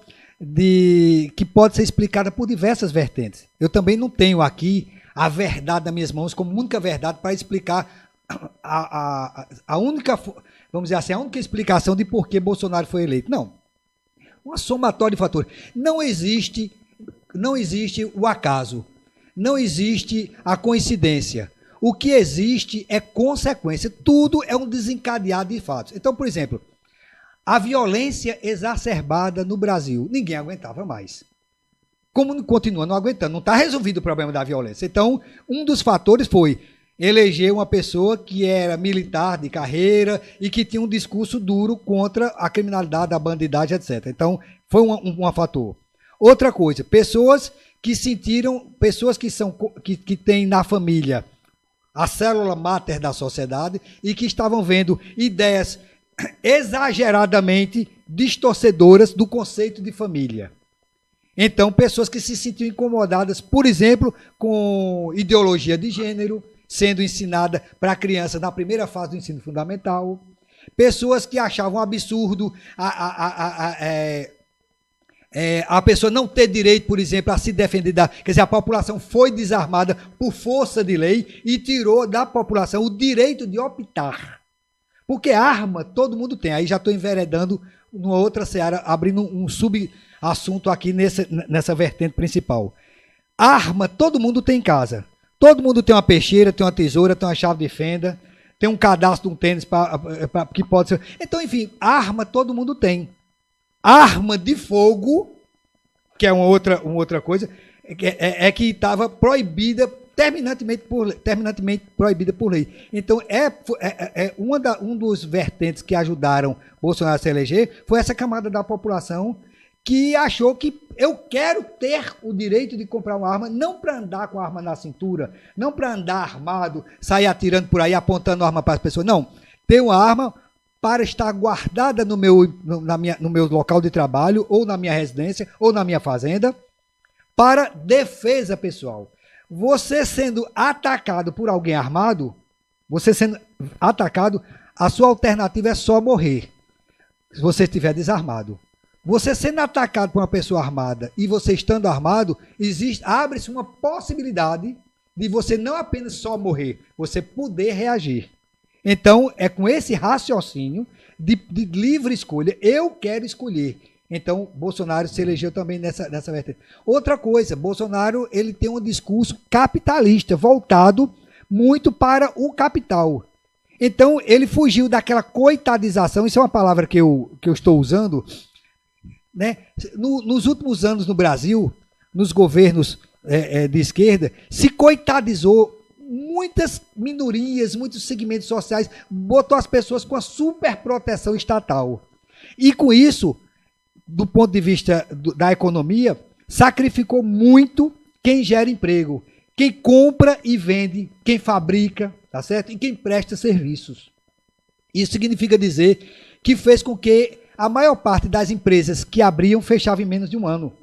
que pode ser explicada por diversas vertentes. Eu também não tenho aqui a verdade nas minhas mãos como única verdade para explicar a única, vamos dizer assim, a única explicação de por que Bolsonaro foi eleito. Não. Uma somatória de fatores. Não existe o acaso. Não existe a coincidência. O que existe é consequência. Tudo é um desencadeado de fatos. Então, por exemplo, a violência exacerbada no Brasil, ninguém aguentava mais. Como continua não aguentando, não está resolvido o problema da violência. Então, um dos fatores foi eleger uma pessoa que era militar de carreira e que tinha um discurso duro contra a criminalidade, a bandidagem, etc. Então, foi um fator. Outra coisa, pessoas que têm na família a célula máter da sociedade e que estavam vendo ideias exageradamente distorcedoras do conceito de família. Então, pessoas que se sentiam incomodadas, por exemplo, com ideologia de gênero, sendo ensinada para a criança na primeira fase do ensino fundamental. Pessoas que achavam absurdo a pessoa não ter direito, por exemplo, a se defender quer dizer, a população foi desarmada por força de lei e tirou da população o direito de optar. Porque arma todo mundo tem. Aí já estou enveredando numa outra seara, abrindo um subassunto aqui nessa vertente principal. Arma todo mundo tem em casa. Todo mundo tem uma peixeira, tem uma tesoura, tem uma chave de fenda, tem um cadastro de um tênis que pode ser... Então, enfim, arma todo mundo tem. Arma de fogo, que é uma outra coisa, que estava proibida, terminantemente proibida por lei. Então, um dos vertentes que ajudaram Bolsonaro a se eleger foi essa camada da população que achou que eu quero ter o direito de comprar uma arma, não para andar com a arma na cintura, não para andar armado, sair atirando por aí, apontando a arma para as pessoas, não. Ter uma arma para estar guardada no meu local de trabalho, ou na minha residência, ou na minha fazenda, para defesa pessoal. Você sendo atacado por alguém armado, a sua alternativa é só morrer, se você estiver desarmado. Você sendo atacado por uma pessoa armada e você estando armado, abre-se uma possibilidade de você não apenas só morrer, você poder reagir. Então, é com esse raciocínio de livre escolha, eu quero escolher. Então, Bolsonaro se elegeu também nessa vertente. Outra coisa, Bolsonaro ele tem um discurso capitalista, voltado muito para o capital. Então, ele fugiu daquela coitadização, isso é uma palavra que eu estou usando, né? Nos últimos anos no Brasil, nos governos de esquerda, se coitadizou muitas minorias, muitos segmentos sociais, botou as pessoas com a superproteção estatal. E com isso, do ponto de vista da economia, sacrificou muito quem gera emprego, quem compra e vende, quem fabrica, tá certo? E quem presta serviços. Isso significa dizer que fez com que a maior parte das empresas que abriam fechava em menos de um ano.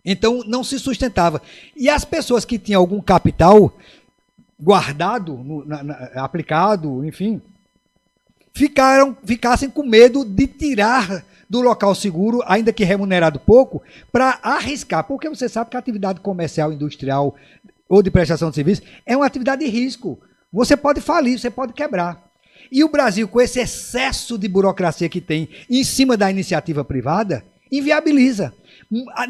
Então, não se sustentava. E as pessoas que tinham algum capital guardado, aplicado, enfim, ficassem com medo de tirar do local seguro, ainda que remunerado pouco, para arriscar. Porque você sabe que a atividade comercial, industrial ou de prestação de serviço é uma atividade de risco. Você pode falir, você pode quebrar. E o Brasil, com esse excesso de burocracia que tem em cima da iniciativa privada, inviabiliza.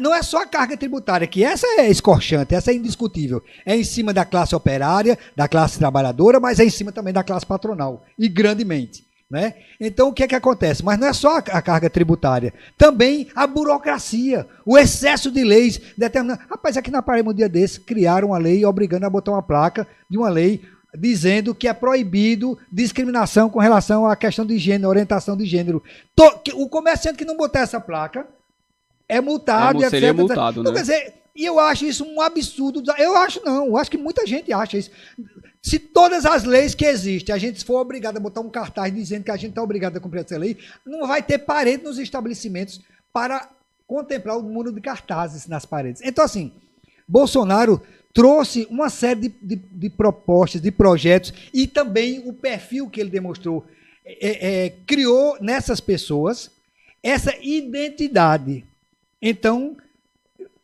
Não é só a carga tributária, que essa é escorchante, essa é indiscutível. É em cima da classe operária, da classe trabalhadora, mas é em cima também da classe patronal, e grandemente. Né? Então, o que é que acontece? Mas não é só a carga tributária, também a burocracia, o excesso de leis determinando. Rapaz, aqui na Paraíba, um dia desse, criaram uma lei obrigando a botar uma placa de uma lei dizendo que é proibido discriminação com relação à questão de gênero, orientação de gênero. O comerciante que não botar essa placa é multado, etc. Seria multado, então, né? Quer dizer, e eu acho isso um absurdo. Eu acho que muita gente acha isso. Se todas as leis que existem, a gente for obrigado a botar um cartaz dizendo que a gente está obrigado a cumprir essa lei, não vai ter parede nos estabelecimentos para contemplar o número de cartazes nas paredes. Então, assim, Bolsonaro trouxe uma série de propostas, de projetos, e também o perfil que ele demonstrou criou nessas pessoas essa identidade. Então,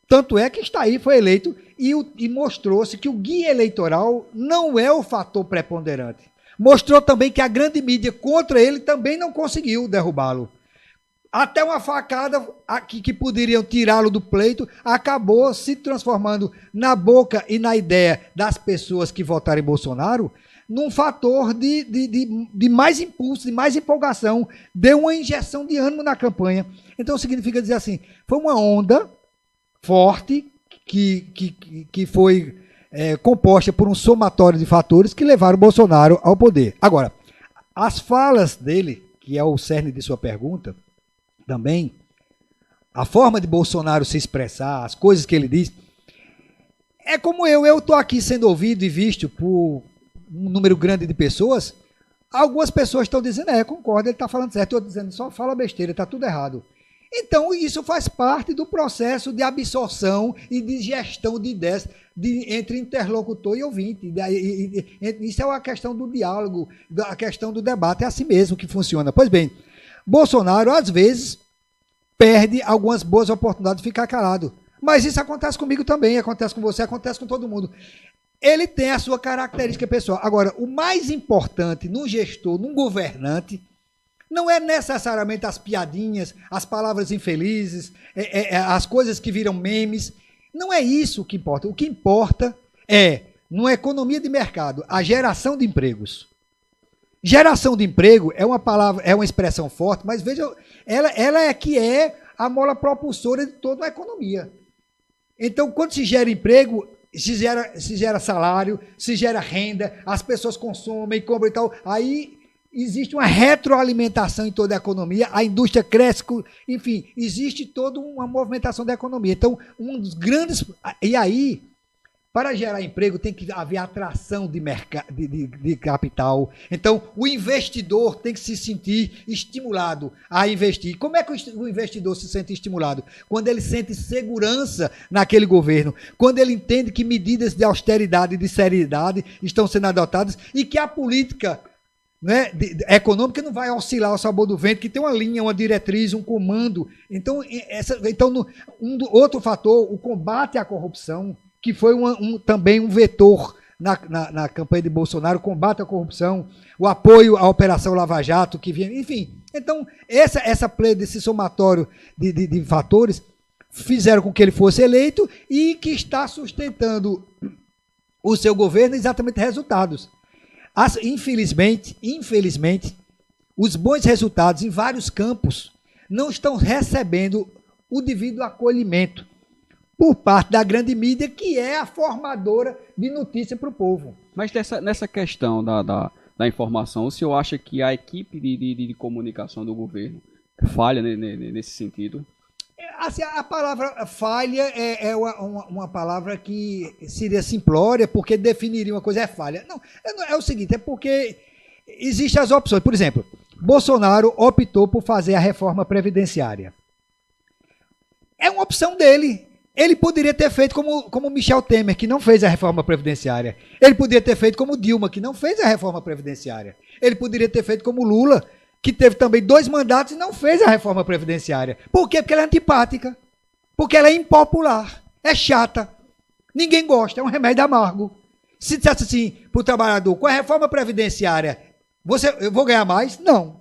tanto é que está aí, foi eleito, e mostrou-se que o guia eleitoral não é o fator preponderante. Mostrou também que a grande mídia contra ele também não conseguiu derrubá-lo. Até uma facada que poderiam tirá-lo do pleito acabou se transformando na boca e na ideia das pessoas que votaram em Bolsonaro num fator de mais impulso, de mais empolgação, deu uma injeção de ânimo na campanha. Então significa dizer assim, foi uma onda forte que foi composta por um somatório de fatores que levaram o Bolsonaro ao poder. Agora, as falas dele, que é o cerne de sua pergunta, também, a forma de Bolsonaro se expressar, as coisas que ele diz, é como eu estou aqui sendo ouvido e visto por um número grande de pessoas. Algumas pessoas estão dizendo, concordo, ele está falando certo, eu estou dizendo, só fala besteira, está tudo errado. Então, isso faz parte do processo de absorção e de gestão de ideias entre interlocutor e ouvinte. Isso é a questão do diálogo, a questão do debate, é assim mesmo que funciona. Pois bem, Bolsonaro, às vezes, perde algumas boas oportunidades de ficar calado. Mas isso acontece comigo também, acontece com você, acontece com todo mundo. Ele tem a sua característica pessoal. Agora, o mais importante num gestor, num governante, não é necessariamente as piadinhas, as palavras infelizes, as coisas que viram memes. Não é isso que importa. O que importa é, numa economia de mercado, a geração de empregos. Geração de emprego é uma palavra, é uma expressão forte, mas veja, ela é que é a mola propulsora de toda a economia. Então, quando se gera emprego, se gera salário, se gera renda, as pessoas consomem, compram e tal, aí existe uma retroalimentação em toda a economia, a indústria cresce, enfim, existe toda uma movimentação da economia. Então, um dos grandes... E aí, para gerar emprego, tem que haver atração de capital. Então, o investidor tem que se sentir estimulado a investir. Como é que o investidor se sente estimulado? Quando ele sente segurança naquele governo, quando ele entende que medidas de austeridade e de seriedade estão sendo adotadas e que a política, né, econômica não vai oscilar ao sabor do vento, que tem uma linha, uma diretriz, um comando. Então, outro fator, o combate à corrupção, que foi também um vetor na campanha de Bolsonaro, combate à corrupção, o apoio à Operação Lava Jato, que vinha, enfim. Então, essa play desse somatório de fatores fizeram com que ele fosse eleito e que está sustentando o seu governo exatamente resultados. Infelizmente, os bons resultados em vários campos não estão recebendo o devido acolhimento. por parte da grande mídia, que é a formadora de notícia para o povo. Mas nessa questão da informação, o senhor acha que a equipe de comunicação do governo falha nesse sentido? Assim, a palavra falha é uma palavra que seria simplória, porque definiria uma coisa, é falha. Não, é o seguinte, é porque existem as opções. Por exemplo, Bolsonaro optou por fazer a reforma previdenciária. É uma opção dele. Ele poderia ter feito como Michel Temer, que não fez a reforma previdenciária. Ele poderia ter feito como Dilma, que não fez a reforma previdenciária. Ele poderia ter feito como Lula, que teve também 2 mandatos e não fez a reforma previdenciária. Por quê? Porque ela é antipática. Porque ela é impopular. É chata. Ninguém gosta. É um remédio amargo. Se dissesse assim para o trabalhador, com a reforma previdenciária, eu vou ganhar mais? Não.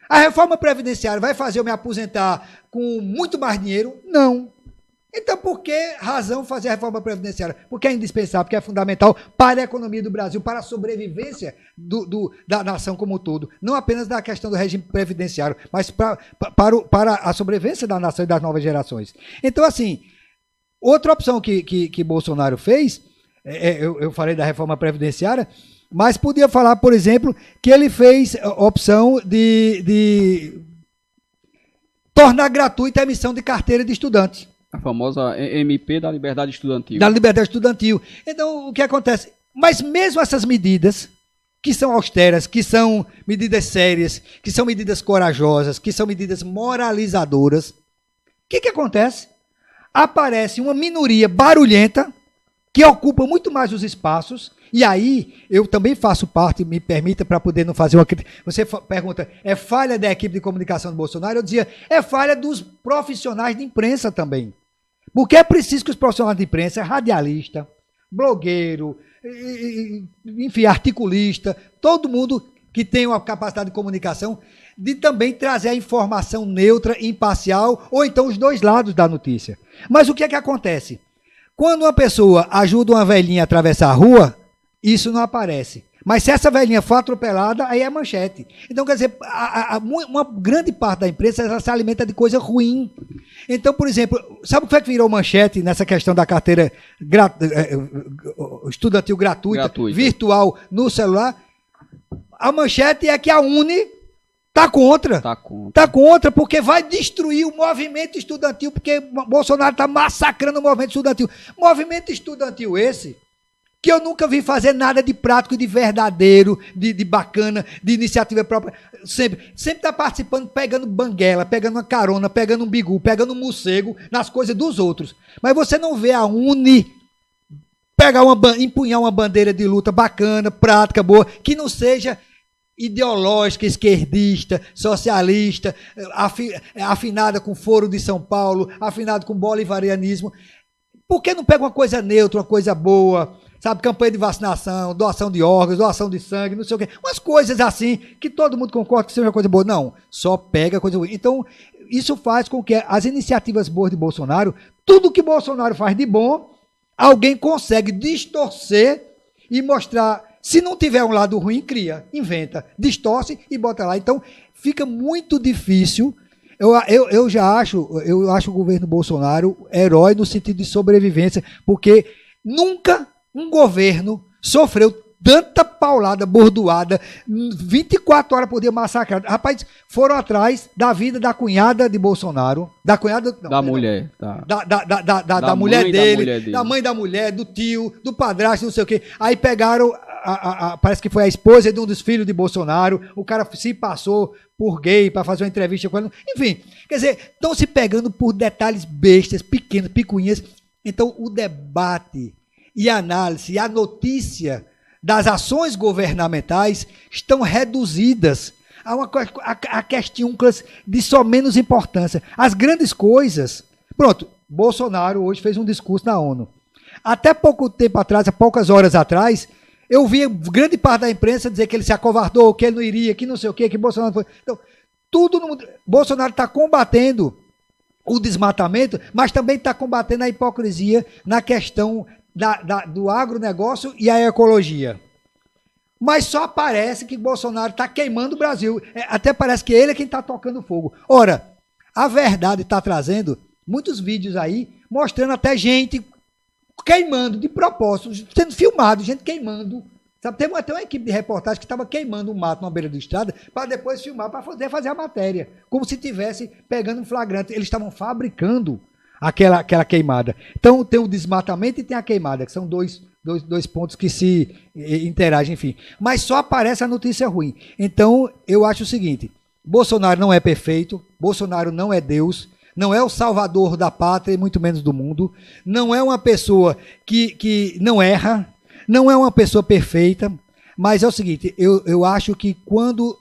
A reforma previdenciária vai fazer eu me aposentar com muito mais dinheiro? Não. Então, por que razão fazer a reforma previdenciária? Porque é indispensável, porque é fundamental para a economia do Brasil, para a sobrevivência da nação como um todo. Não apenas da questão do regime previdenciário, mas para a sobrevivência da nação e das novas gerações. Então, assim, outra opção que Bolsonaro fez, eu falei da reforma previdenciária, mas podia falar, por exemplo, que ele fez a opção de tornar gratuita a emissão de carteira de estudante. A famosa MP da Liberdade Estudantil. Da Liberdade Estudantil. Então, o que acontece? Mas mesmo essas medidas, que são austeras, que são medidas sérias, que são medidas corajosas, que são medidas moralizadoras, o que acontece? Aparece uma minoria barulhenta, que ocupa muito mais os espaços, e aí eu também faço parte, me permita, para poder não fazer uma crítica. Você pergunta, é falha da equipe de comunicação do Bolsonaro? Eu dizia, é falha dos profissionais de imprensa também. Porque é preciso que os profissionais de imprensa, radialista, blogueiro, enfim, articulista, todo mundo que tem uma capacidade de comunicação, de também trazer a informação neutra, imparcial, ou então os 2 lados da notícia. Mas o que é que acontece? Quando uma pessoa ajuda uma velhinha a atravessar a rua, isso não aparece. Mas se essa velhinha for atropelada, aí é manchete. Então, quer dizer, uma grande parte da imprensa ela se alimenta de coisa ruim. Então, por exemplo, sabe o que foi que virou manchete nessa questão da carteira estudantil gratuita, virtual, no celular? A manchete é que a Uni está contra. Está contra porque vai destruir o movimento estudantil, porque Bolsonaro está massacrando o movimento estudantil. Movimento estudantil esse que eu nunca vi fazer nada de prático, de verdadeiro, de bacana, de iniciativa própria. Sempre está participando, pegando banguela, pegando uma carona, pegando um bigu, pegando um morcego nas coisas dos outros. Mas você não vê a Uni empunhar uma bandeira de luta bacana, prática, boa, que não seja ideológica, esquerdista, socialista, afinada com o Foro de São Paulo, afinada com o bolivarianismo. Por que não pega uma coisa neutra, uma coisa boa? Sabe, campanha de vacinação, doação de órgãos, doação de sangue, não sei o quê. Umas coisas assim, que todo mundo concorda que seja uma coisa boa. Não, só pega coisa ruim. Então, isso faz com que as iniciativas boas de Bolsonaro, tudo que Bolsonaro faz de bom, alguém consegue distorcer e mostrar. Se não tiver um lado ruim, cria, inventa, distorce e bota lá. Então, fica muito difícil. Eu acho o governo Bolsonaro herói no sentido de sobrevivência, porque nunca um governo sofreu tanta paulada, bordoada, 24 horas por dia massacrado. Rapaz, foram atrás da vida da cunhada de Bolsonaro, da mulher. Da mulher dele, da mãe da mulher, do tio, do padrasto, não sei o quê. Aí pegaram, parece que foi a esposa de um dos filhos de Bolsonaro, o cara se passou por gay para fazer uma entrevista com ele. Enfim, quer dizer, estão se pegando por detalhes bestas, pequenos, picuinhas. Então, o debate e a análise e a notícia das ações governamentais estão reduzidas a questões de só menos importância. As grandes coisas... Pronto, Bolsonaro hoje fez um discurso na ONU. Até pouco tempo atrás, há poucas horas atrás, eu vi grande parte da imprensa dizer que ele se acovardou, que ele não iria, que não sei o quê, que Bolsonaro foi... Então, tudo no mundo... Bolsonaro está combatendo o desmatamento, mas também está combatendo a hipocrisia na questão do agronegócio e a ecologia. Mas só parece que Bolsonaro está queimando o Brasil. Até parece que ele é quem está tocando fogo. Ora, a verdade está trazendo muitos vídeos aí mostrando até gente queimando de propósito, sendo filmado, gente queimando. Sabe, teve até uma equipe de reportagem que estava queimando um mato na beira da estrada para depois filmar, para poder fazer a matéria. Como se estivesse pegando um flagrante. Eles estavam fabricando aquela queimada. Então tem o desmatamento e tem a queimada, que são dois pontos que se interagem, enfim. Mas só aparece a notícia ruim. Então eu acho o seguinte, Bolsonaro não é perfeito, Bolsonaro não é Deus, não é o salvador da pátria e muito menos do mundo, não é uma pessoa que não erra, não é uma pessoa perfeita, mas é o seguinte, eu acho que quando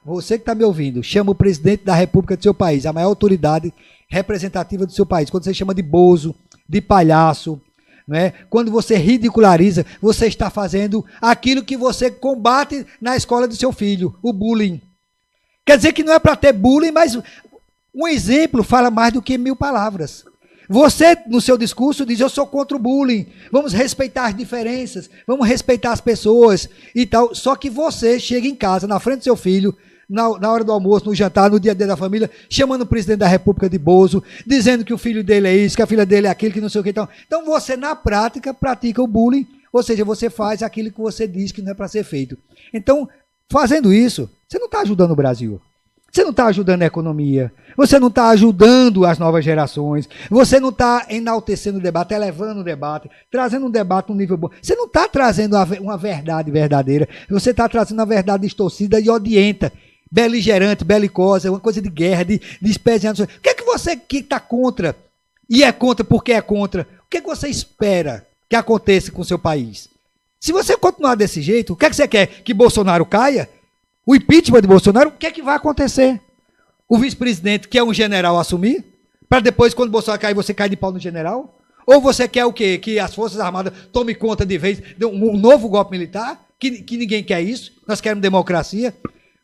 você que está me ouvindo chama o presidente da República do seu país, a maior autoridade representativa do seu país, quando você chama de bozo, de palhaço, né? Quando você ridiculariza, você está fazendo aquilo que você combate na escola do seu filho, o bullying. Quer dizer que não é para ter bullying, mas um exemplo fala mais do que 1000 palavras. Você, no seu discurso, diz, eu sou contra o bullying, vamos respeitar as diferenças, vamos respeitar as pessoas e tal. Só que você chega em casa, na frente do seu filho, na hora do almoço, no jantar, no dia a dia da família, chamando o presidente da República de bozo, dizendo que o filho dele é isso, que a filha dele é aquilo, que não sei o que. Então você, na prática, pratica o bullying, ou seja, você faz aquilo que você diz que não é para ser feito. Então, fazendo isso, você não está ajudando o Brasil. Você não está ajudando a economia, você não está ajudando as novas gerações, você não está enaltecendo o debate, elevando o debate, trazendo um debate num nível bom. Você não está trazendo uma verdade verdadeira, você está trazendo uma verdade distorcida e odienta, beligerante, belicosa, uma coisa de guerra, de espécie. O que é que você que está contra, e é contra porque é contra, o que é que você espera que aconteça com o seu país? Se você continuar desse jeito, o que é que você quer? Que Bolsonaro caia? O impeachment de Bolsonaro, o que é que vai acontecer? O vice-presidente quer um general assumir? Para depois, quando Bolsonaro cair, você cai de pau no general? Ou você quer o quê? Que as Forças Armadas tomem conta de vez de um novo golpe militar? Que ninguém quer isso? Nós queremos democracia?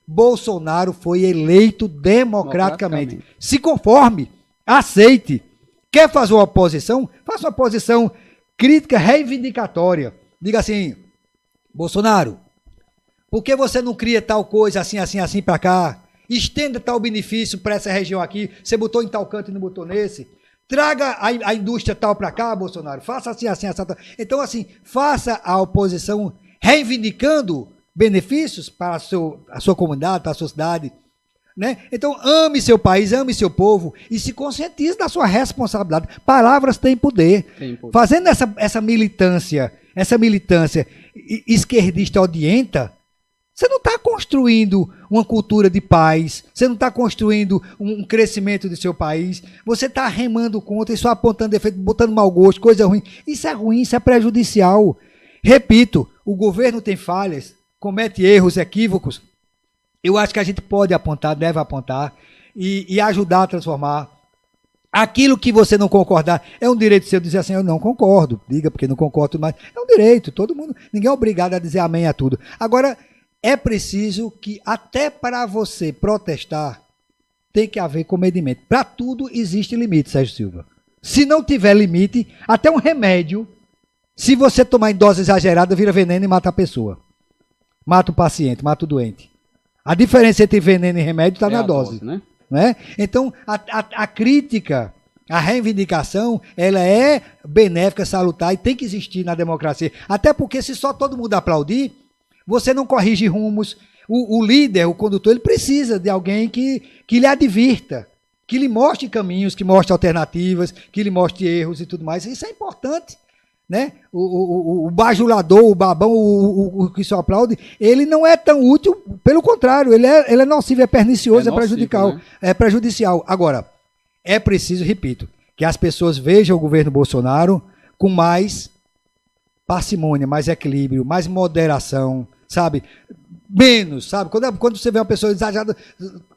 Bolsonaro foi eleito democraticamente. Se conforme, aceite. Quer fazer uma oposição? Faça uma oposição crítica, reivindicatória. Diga assim, Bolsonaro, por que você não cria tal coisa assim, assim, assim para cá? Estenda tal benefício para essa região aqui. Você botou em tal canto e não botou nesse. Traga a indústria tal para cá, Bolsonaro. Faça assim, assim, assim. Então, assim, faça a oposição reivindicando benefícios para a sua comunidade, para a sua cidade. Né? Então, ame seu país, ame seu povo e se conscientize da sua responsabilidade. Palavras têm poder. Fazendo essa militância esquerdista odienta, você não está construindo uma cultura de paz, você não está construindo um crescimento do seu país, você está remando contra e só apontando defeito, botando mau gosto, coisa ruim. Isso é ruim, isso é prejudicial. Repito, o governo tem falhas, comete erros, equívocos. Eu acho que a gente pode apontar, deve apontar e ajudar a transformar. Aquilo que você não concordar, é um direito seu dizer assim, eu não concordo, diga porque não concordo, mas é um direito, todo mundo, ninguém é obrigado a dizer amém a tudo. Agora, é preciso que até para você protestar, tem que haver comedimento. Para tudo existe limite, Sérgio Silva. Se não tiver limite, até um remédio, se você tomar em dose exagerada, vira veneno e mata a pessoa. Mata o paciente, mata o doente. A diferença entre veneno e remédio está na dose. Né? Então, a crítica, a reivindicação, ela é benéfica, salutar e tem que existir na democracia. Até porque se só todo mundo aplaudir, você não corrige rumos. O líder, o condutor, ele precisa de alguém que lhe advirta, que lhe mostre caminhos, que mostre alternativas, que lhe mostre erros e tudo mais. Isso é importante. Né? O bajulador, o babão, o que só aplaude, ele não é tão útil, pelo contrário, ele é nocivo, é pernicioso, é prejudicial. Agora, é preciso, repito, que as pessoas vejam o governo Bolsonaro com mais parcimônia, mais equilíbrio, mais moderação, sabe? Menos, sabe? Quando você vê uma pessoa exagerada,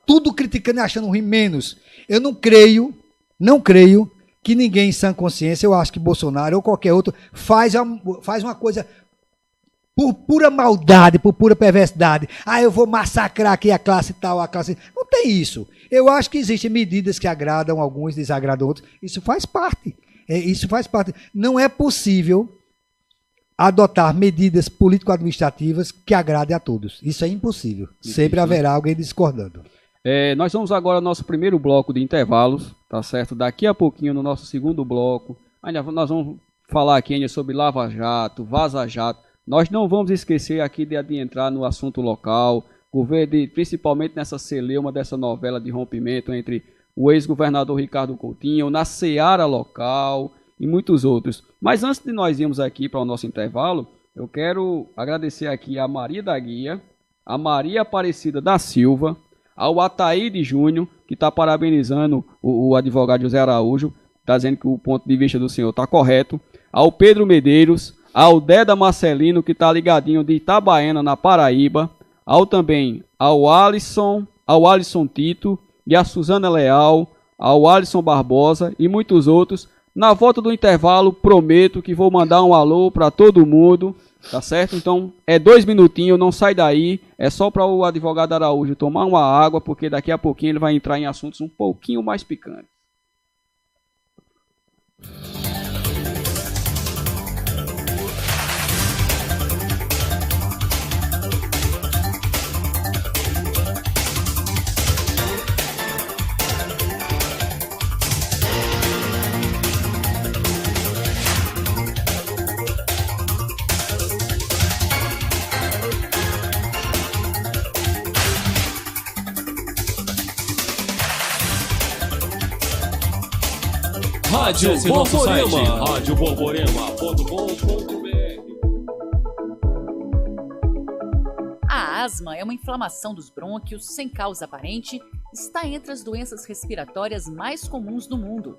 tudo criticando e achando ruim, menos. Eu não creio que ninguém em sã consciência, eu acho que Bolsonaro ou qualquer outro, faz uma coisa por pura maldade, por pura perversidade. Eu vou massacrar aqui a classe tal, a classe... Não tem isso. Eu acho que existem medidas que agradam alguns, desagradam outros. Isso faz parte. Não é possível adotar medidas político-administrativas que agradem a todos. Isso é impossível. Difícil, sempre haverá alguém discordando. Nós vamos agora ao nosso primeiro bloco de intervalos, tá certo? Daqui a pouquinho, no nosso segundo bloco, nós vamos falar aqui ainda sobre Lava Jato, Vaza Jato. Nós não vamos esquecer aqui de adentrar no assunto local, governo, principalmente nessa celeuma dessa novela de rompimento entre o ex-governador Ricardo Coutinho, na seara local e muitos outros. Mas antes de nós irmos aqui para o nosso intervalo, eu quero agradecer aqui a Maria da Guia, a Maria Aparecida da Silva, ao Ataíde Júnior, que está parabenizando o advogado José Araújo, está dizendo que o ponto de vista do senhor está correto, ao Pedro Medeiros, ao Deda Marcelino, que está ligadinho de Itabaiana, na Paraíba, ao Alisson Tito, e a Suzana Leal, ao Alisson Barbosa e muitos outros. Na volta do intervalo, prometo que vou mandar um alô para todo mundo, tá certo? Então, 2 minutinhos, não sai daí, é só para o advogado Araújo tomar uma água, porque daqui a pouquinho ele vai entrar em assuntos um pouquinho mais picantes. Rádio Borborema, radioborborema.com.br. A asma é uma inflamação dos brônquios sem causa aparente, está entre as doenças respiratórias mais comuns do mundo.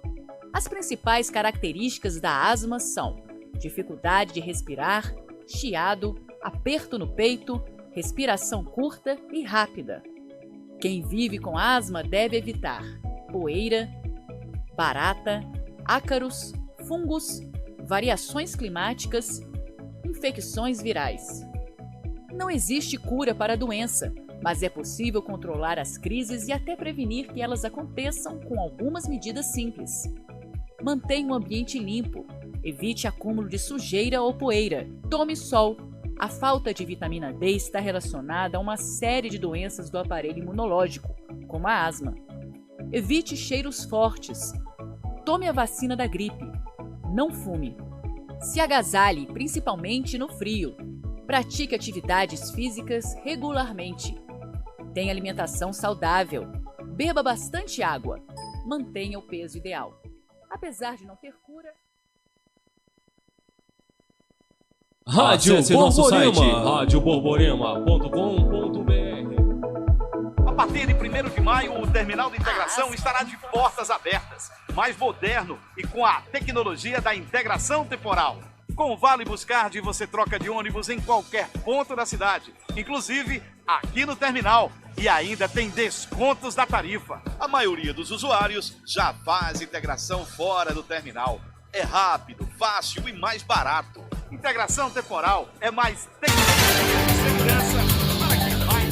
As principais características da asma são dificuldade de respirar, chiado, aperto no peito, respiração curta e rápida. Quem vive com asma deve evitar poeira, barata, ácaros, fungos, variações climáticas, infecções virais. Não existe cura para a doença, mas é possível controlar as crises e até prevenir que elas aconteçam com algumas medidas simples. Mantenha um ambiente limpo, evite acúmulo de sujeira ou poeira, tome sol. A falta de vitamina D está relacionada a uma série de doenças do aparelho imunológico, como a asma. Evite cheiros fortes. Tome a vacina da gripe. Não fume. Se agasalhe, principalmente no frio. Pratique atividades físicas regularmente. Tenha alimentação saudável. Beba bastante água. Mantenha o peso ideal. Apesar de não ter cura... Rádio Borborema, radioborborema.com.br. A partir de 1º de maio, o Terminal de Integração estará de portas abertas, mais moderno e com a tecnologia da integração temporal. Com o Vale Buscard, você troca de ônibus em qualquer ponto da cidade, inclusive aqui no terminal, e ainda tem descontos da tarifa. A maioria dos usuários já faz integração fora do terminal. É rápido, fácil e mais barato. Integração temporal é mais tecnologia e segurança para quem vai.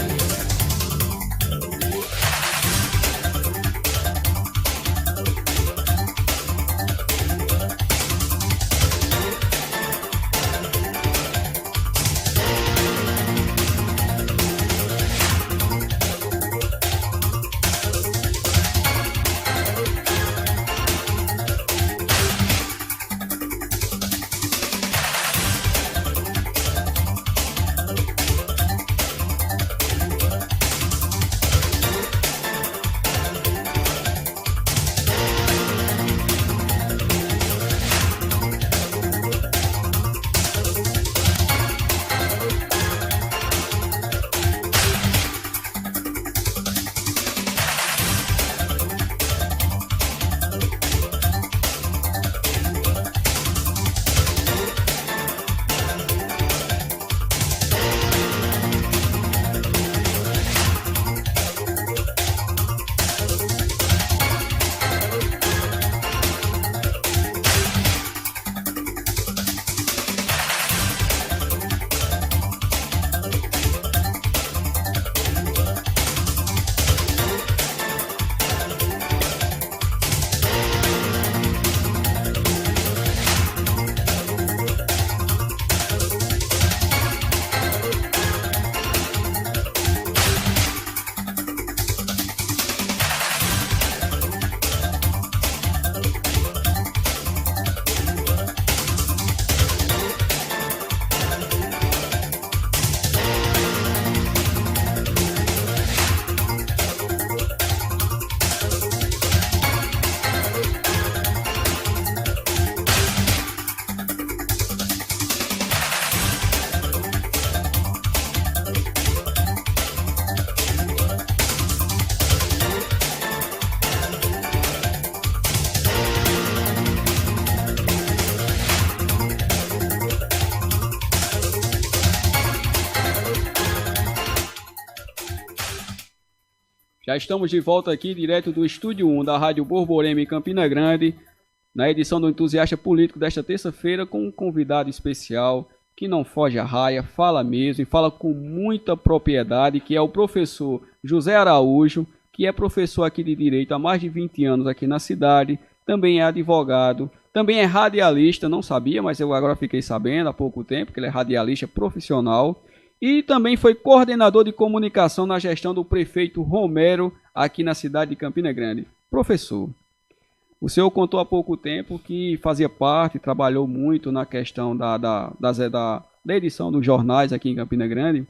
Já estamos de volta aqui, direto do Estúdio 1 da Rádio Borborema em Campina Grande, na edição do Entusiasta Político desta terça-feira, com um convidado especial que não foge à raia, fala mesmo e fala com muita propriedade, que é o professor José Araújo, que é professor aqui de Direito há mais de 20 anos aqui na cidade, também é advogado, também é radialista, não sabia, mas eu agora fiquei sabendo há pouco tempo que ele é radialista profissional, e também foi coordenador de comunicação na gestão do prefeito Romero, aqui na cidade de Campina Grande. Professor, o senhor contou há pouco tempo que fazia parte, trabalhou muito na questão da edição dos jornais aqui em Campina Grande,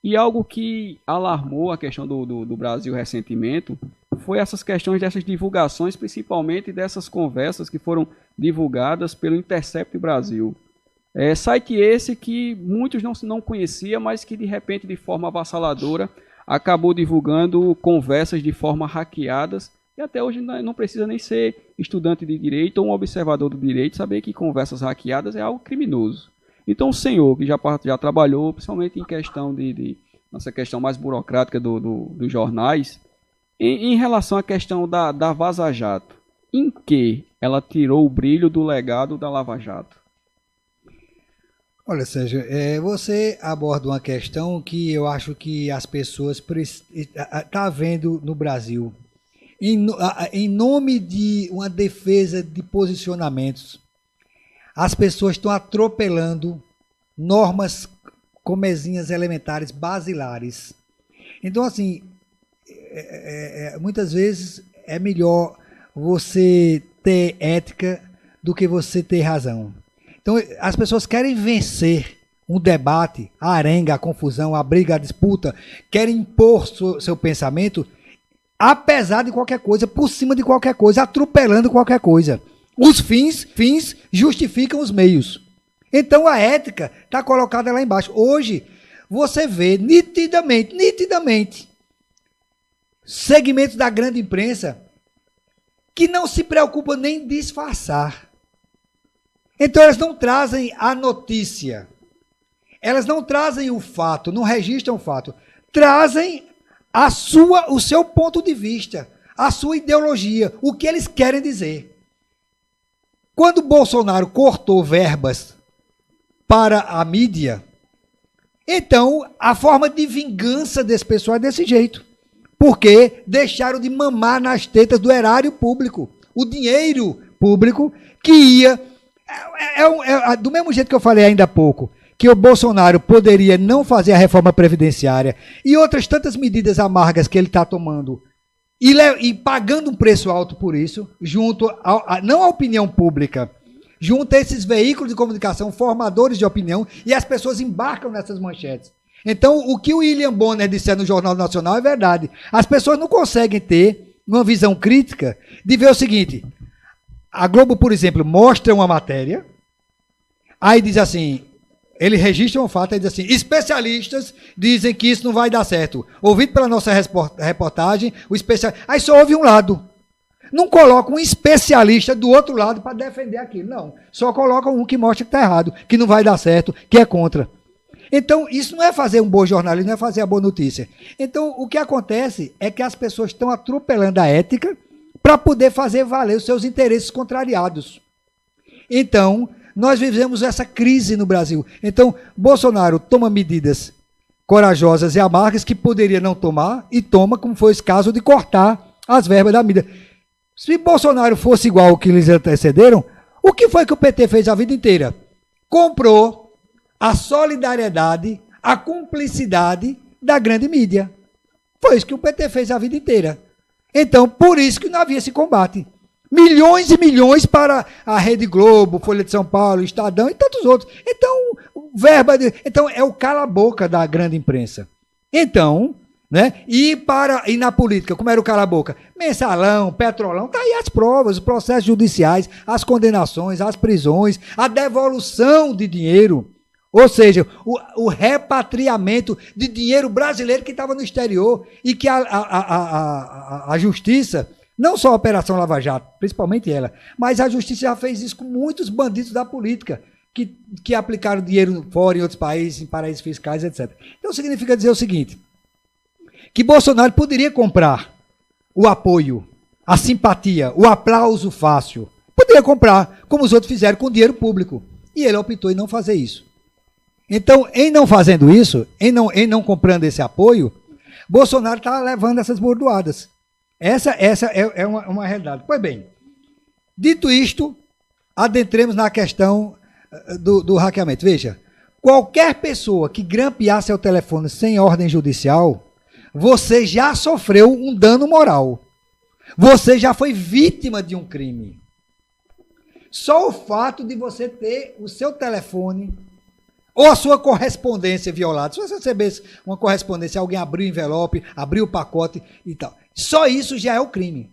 e algo que alarmou a questão do Brasil recentemente foi essas questões dessas divulgações, principalmente dessas conversas que foram divulgadas pelo Intercept Brasil. Site esse que muitos não conheciam, mas que de repente, de forma avassaladora, acabou divulgando conversas de forma hackeadas, e até hoje não precisa nem ser estudante de direito ou um observador do direito saber que conversas hackeadas é algo criminoso. Então o senhor, que já trabalhou, principalmente em questão nossa questão mais burocrática dos jornais, em relação à questão da Vaza Jato, em que ela tirou o brilho do legado da Lava Jato? Olha, Sérgio, você aborda uma questão que eu acho que as pessoas estão vendo no Brasil. Em nome de uma defesa de posicionamentos, as pessoas estão atropelando normas comezinhas elementares, basilares. Então, assim, muitas vezes é melhor você ter ética do que você ter razão. Então, as pessoas querem vencer um debate, a arenga, a confusão, a briga, a disputa, querem impor seu pensamento, apesar de qualquer coisa, por cima de qualquer coisa, atropelando qualquer coisa. Os fins justificam os meios. Então, a ética está colocada lá embaixo. Hoje, você vê nitidamente, segmentos da grande imprensa que não se preocupam nem em disfarçar. Então, elas não trazem a notícia, elas não trazem o fato, não registram o fato, trazem o seu ponto de vista, a sua ideologia, o que eles querem dizer. Quando Bolsonaro cortou verbas para a mídia, então a forma de vingança desse pessoal é desse jeito, porque deixaram de mamar nas tetas do erário público, o dinheiro público que ia... do mesmo jeito que eu falei ainda há pouco, que o Bolsonaro poderia não fazer a reforma previdenciária e outras tantas medidas amargas que ele está tomando e pagando um preço alto por isso, junto não à opinião pública, junto a esses veículos de comunicação, formadores de opinião, e as pessoas embarcam nessas manchetes. Então, o que o William Bonner disse no Jornal Nacional é verdade. As pessoas não conseguem ter uma visão crítica de ver o seguinte: a Globo, por exemplo, mostra uma matéria, aí diz assim, ele registra um fato, aí diz assim, especialistas dizem que isso não vai dar certo. Ouvido pela nossa reportagem, aí só ouve um lado. Não coloca um especialista do outro lado para defender aquilo, não. Só coloca um que mostra que está errado, que não vai dar certo, que é contra. Então, isso não é fazer um bom jornalismo, não é fazer a boa notícia. Então, o que acontece é que as pessoas estão atropelando a ética para poder fazer valer os seus interesses contrariados. Então, nós vivemos essa crise no Brasil. Então, Bolsonaro toma medidas corajosas e amargas que poderia não tomar e toma, como foi esse caso de cortar as verbas da mídia. Se Bolsonaro fosse igual ao que eles antecederam, o que foi que o PT fez a vida inteira? Comprou a solidariedade, a cumplicidade da grande mídia. Foi isso que o PT fez a vida inteira. Então, por isso que não havia esse combate. Milhões e milhões para a Rede Globo, Folha de São Paulo, Estadão e tantos outros. Então, é o cala-boca da grande imprensa. Então, né? E na política, como era o cala-boca? Mensalão, Petrolão, tá aí as provas, os processos judiciais, as condenações, as prisões, a devolução de dinheiro. Ou seja, o repatriamento de dinheiro brasileiro que estava no exterior e que a Justiça, não só a Operação Lava Jato, principalmente ela, mas a Justiça já fez isso com muitos bandidos da política que aplicaram dinheiro fora em outros países, em paraísos fiscais, etc. Então significa dizer o seguinte, que Bolsonaro poderia comprar o apoio, a simpatia, o aplauso fácil. Poderia comprar, como os outros fizeram com dinheiro público. E ele optou em não fazer isso. Então, em não fazendo isso, em não comprando esse apoio, Bolsonaro está levando essas bordoadas. Essa é uma realidade. Pois bem, dito isto, adentremos na questão do hackeamento. Veja, qualquer pessoa que grampear seu telefone sem ordem judicial, você já sofreu um dano moral. Você já foi vítima de um crime. Só o fato de você ter o seu telefone ou a sua correspondência violada. Se você recebesse uma correspondência, alguém abriu o envelope, abriu o pacote e tal. Só isso já é o crime.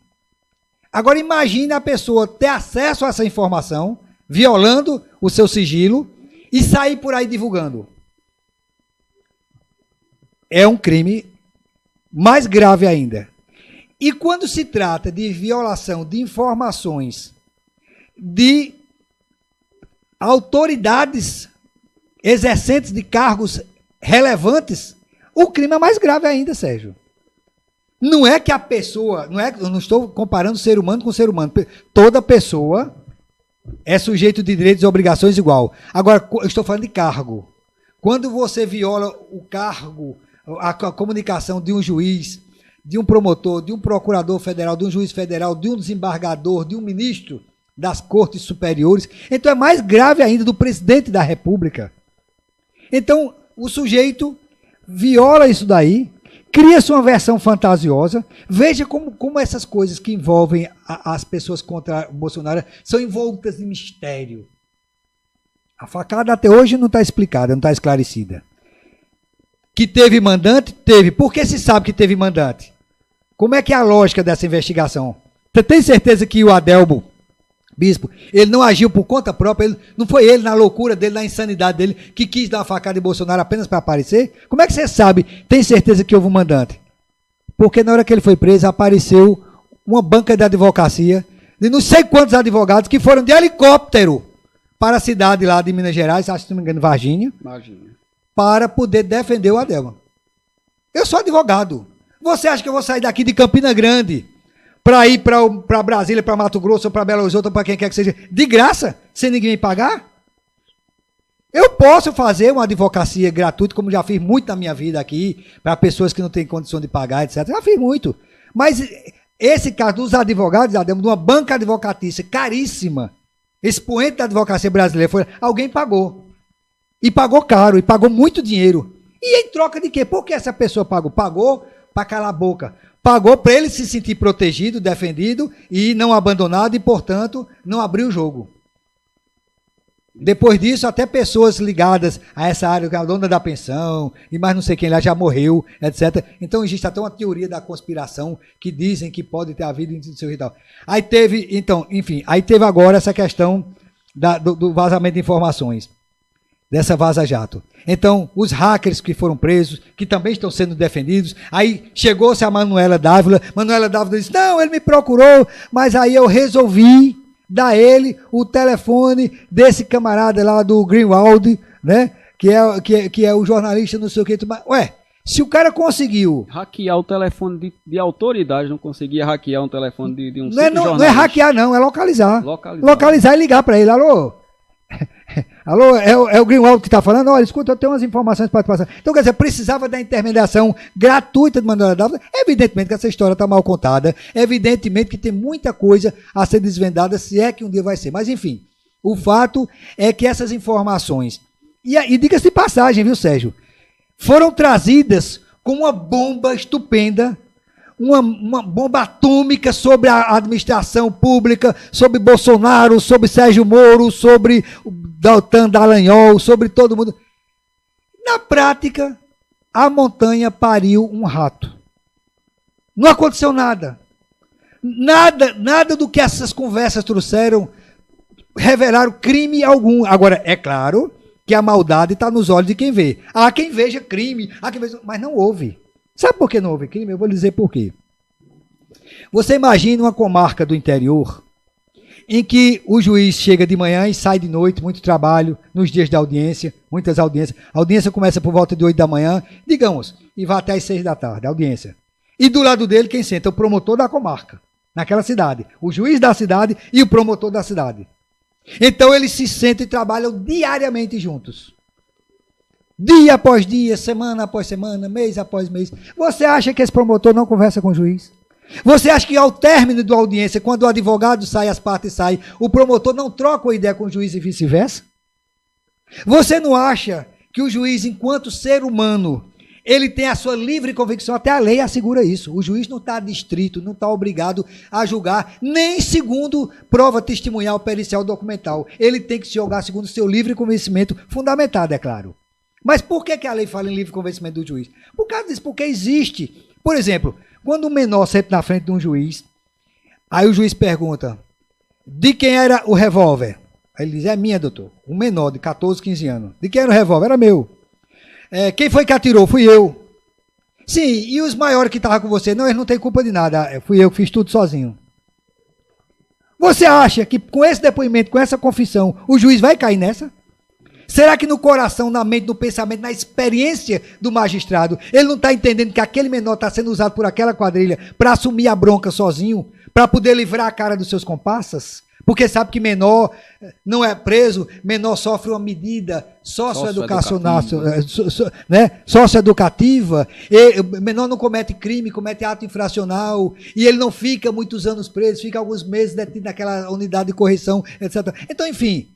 Agora imagine a pessoa ter acesso a essa informação, violando o seu sigilo e sair por aí divulgando. É um crime mais grave ainda. E quando se trata de violação de informações de autoridades exercentes de cargos relevantes, o crime é mais grave ainda, Sérgio. Não é que a pessoa, eu não estou comparando ser humano com ser humano. Toda pessoa é sujeito de direitos e obrigações igual. Agora, eu estou falando de cargo. Quando você viola o cargo, a comunicação de um juiz, de um promotor, de um procurador federal, de um juiz federal, de um desembargador, de um ministro das cortes superiores, então é mais grave ainda do presidente da República. Então, o sujeito viola isso daí, cria-se uma versão fantasiosa. Veja como essas coisas que envolvem as pessoas contra Bolsonaro são envoltas em mistério. A facada até hoje não está explicada, não está esclarecida. Que teve mandante? Teve. Por que se sabe que teve mandante? Como é que é a lógica dessa investigação? Você tem certeza que o Adelbo, bispo, ele não agiu por conta própria? Não foi ele, na loucura dele, na insanidade dele, que quis dar uma facada em Bolsonaro apenas para aparecer? Como é que você sabe, tem certeza que houve um mandante? Porque na hora que ele foi preso, apareceu uma banca de advocacia de não sei quantos advogados que foram de helicóptero para a cidade lá de Minas Gerais, acho que não me engano, Varginha, para poder defender o Adelbo. Eu sou advogado. Você acha que eu vou sair daqui de Campina Grande para ir para Brasília, para Mato Grosso, ou para Belo Horizonte, ou para quem quer que seja, de graça, sem ninguém me pagar? Eu posso fazer uma advocacia gratuita, como já fiz muito na minha vida aqui, para pessoas que não têm condição de pagar, etc. Já fiz muito. Mas esse caso dos advogados, de uma banca advocatícia caríssima, expoente da advocacia brasileira, foi alguém pagou. E pagou caro, e pagou muito dinheiro. E em troca de quê? Por que essa pessoa pagou? Pagou para calar a boca. Pagou para ele se sentir protegido, defendido e não abandonado e, portanto, não abrir o jogo. Depois disso, até pessoas ligadas a essa área, a dona da pensão e mais não sei quem lá já morreu, etc. Então, existe até uma teoria da conspiração que dizem que pode ter havido dentro do seu ritual. Aí teve, então, enfim, aí teve agora essa questão do vazamento de informações, dessa vaza-jato. Então, os hackers que foram presos, que também estão sendo defendidos, aí chegou-se a Manuela Dávila disse, não, ele me procurou, mas aí eu resolvi dar ele o telefone desse camarada lá do Greenwald, né, que é o jornalista não sei o que. Ué, se o cara conseguiu hackear o telefone de autoridade, não conseguia hackear um telefone de um jornalista. Não é hackear não, é localizar. Localizar e ligar para ele, alô? Alô, é o Greenwald que está falando? Olha, escuta, eu tenho umas informações para te passar. Então, quer dizer, precisava da intermediação gratuita de Manuela Dávila. Evidentemente que essa história está mal contada. Evidentemente que tem muita coisa a ser desvendada, se é que um dia vai ser. Mas, enfim, o fato é que essas informações, e diga-se de passagem, viu, Sérgio, foram trazidas com uma bomba estupenda, uma bomba atômica sobre a administração pública, sobre Bolsonaro, sobre Sérgio Moro, sobre o Deltan Dallagnol, sobre todo mundo. Na prática, a montanha pariu um rato. Não aconteceu nada. Nada do que essas conversas trouxeram revelaram crime algum. Agora, é claro que a maldade está nos olhos de quem vê. Há quem veja crime, mas não houve. Sabe por que não houve crime? Eu vou lhe dizer por quê. Você imagina uma comarca do interior em que o juiz chega de manhã e sai de noite, muito trabalho, nos dias da audiência, muitas audiências. A audiência começa por volta de 8 da manhã, digamos, e vai até as 6 da tarde, a audiência. E do lado dele, quem senta? O promotor da comarca, naquela cidade. O juiz da cidade e o promotor da cidade. Então eles se sentam e trabalham diariamente juntos. Dia após dia, semana após semana, mês após mês. Você acha que esse promotor não conversa com o juiz? Você acha que ao término da audiência, quando o advogado sai, as partes saem, o promotor não troca uma ideia com o juiz e vice-versa? Você não acha que o juiz, enquanto ser humano, ele tem a sua livre convicção? Até a lei assegura isso. O juiz não está distrito, não está obrigado a julgar, nem segundo prova testemunhal, pericial, documental. Ele tem que se julgar segundo o seu livre convencimento, fundamentado, é claro. Mas por que a lei fala em livre convencimento do juiz? Por causa disso, porque existe. Por exemplo, quando um menor senta na frente de um juiz, aí o juiz pergunta, de quem era o revólver? Aí ele diz, é minha, doutor. Um menor de 14, 15 anos. De quem era o revólver? Era meu. Quem foi que atirou? Fui eu. Sim, e os maiores que estavam com você? Não, eles não têm culpa de nada. Fui eu que fiz tudo sozinho. Você acha que com esse depoimento, com essa confissão, o juiz vai cair nessa? Será que no coração, na mente, no pensamento, na experiência do magistrado, ele não está entendendo que aquele menor está sendo usado por aquela quadrilha para assumir a bronca sozinho, para poder livrar a cara dos seus comparsas? Porque sabe que menor não é preso, menor sofre uma medida socioeducacional, né? Socioeducativa, menor não comete crime, comete ato infracional, e ele não fica muitos anos preso, fica alguns meses detido naquela unidade de correção, etc. Então, enfim,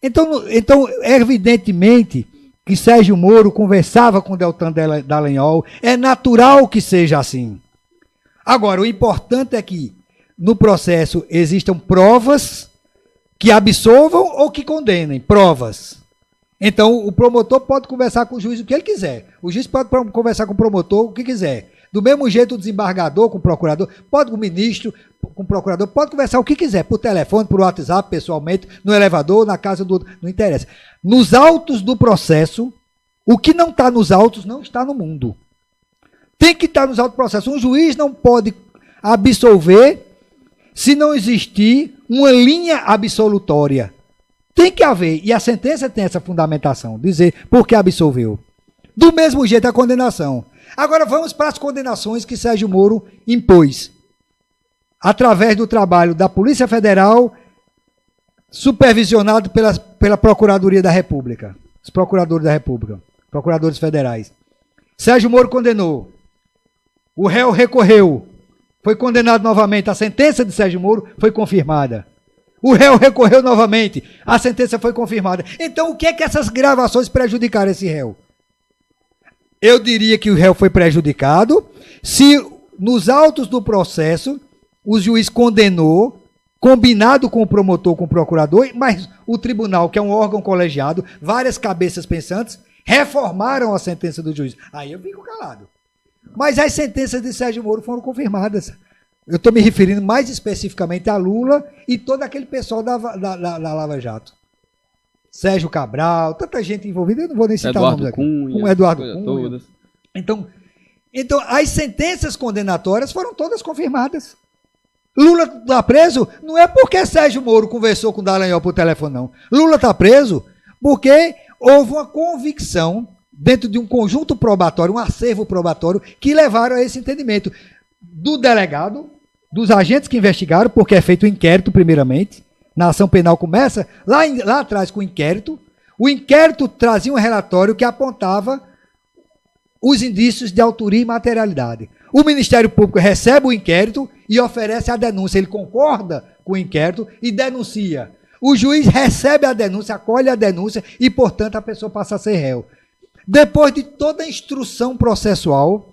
então evidentemente que Sérgio Moro conversava com Deltan Dallagnol, é natural que seja assim. Agora, o importante é que no processo existam provas que absolvam ou que condenem, provas. Então, o promotor pode conversar com o juiz o que ele quiser. O juiz pode conversar com o promotor o que quiser. Do mesmo jeito, o desembargador com o procurador, pode com o ministro, com o procurador, pode conversar o que quiser, por telefone, por WhatsApp, pessoalmente, no elevador, na casa do outro, não interessa. Nos autos do processo, o que não está nos autos não está no mundo. Tem que estar nos autos do processo. Um juiz não pode absolver se não existir uma linha absolutória. Tem que haver, e a sentença tem essa fundamentação, dizer por que absolveu. Do mesmo jeito a condenação. Agora vamos para as condenações que Sérgio Moro impôs, através do trabalho da Polícia Federal, supervisionado pela Procuradoria da República, os procuradores da República, procuradores federais. Sérgio Moro condenou, o réu recorreu, foi condenado novamente, a sentença de Sérgio Moro foi confirmada. O réu recorreu novamente, a sentença foi confirmada. Então, o que é que essas gravações prejudicaram esse réu? Eu diria que o réu foi prejudicado se, nos autos do processo, o juiz condenou, combinado com o promotor, com o procurador, mas o tribunal, que é um órgão colegiado, várias cabeças pensantes, reformaram a sentença do juiz. Aí eu fico calado. Mas as sentenças de Sérgio Moro foram confirmadas. Eu estou me referindo mais especificamente a Lula e todo aquele pessoal da Lava Jato. Sérgio Cabral, tanta gente envolvida, eu não vou nem citar Eduardo nomes aqui. Cunha, Eduardo Cunha. Então, as sentenças condenatórias foram todas confirmadas. Lula está preso não é porque Sérgio Moro conversou com Dallagnol por telefone, não. Lula está preso porque houve uma convicção dentro de um conjunto probatório, um acervo probatório, que levaram a esse entendimento do delegado, dos agentes que investigaram, porque é feito o inquérito primeiramente, na ação penal começa lá atrás com o inquérito trazia um relatório que apontava os indícios de autoria e materialidade. O Ministério Público recebe o inquérito e oferece a denúncia, ele concorda com o inquérito e denuncia. O juiz recebe a denúncia, acolhe a denúncia e, portanto, a pessoa passa a ser réu. Depois de toda a instrução processual,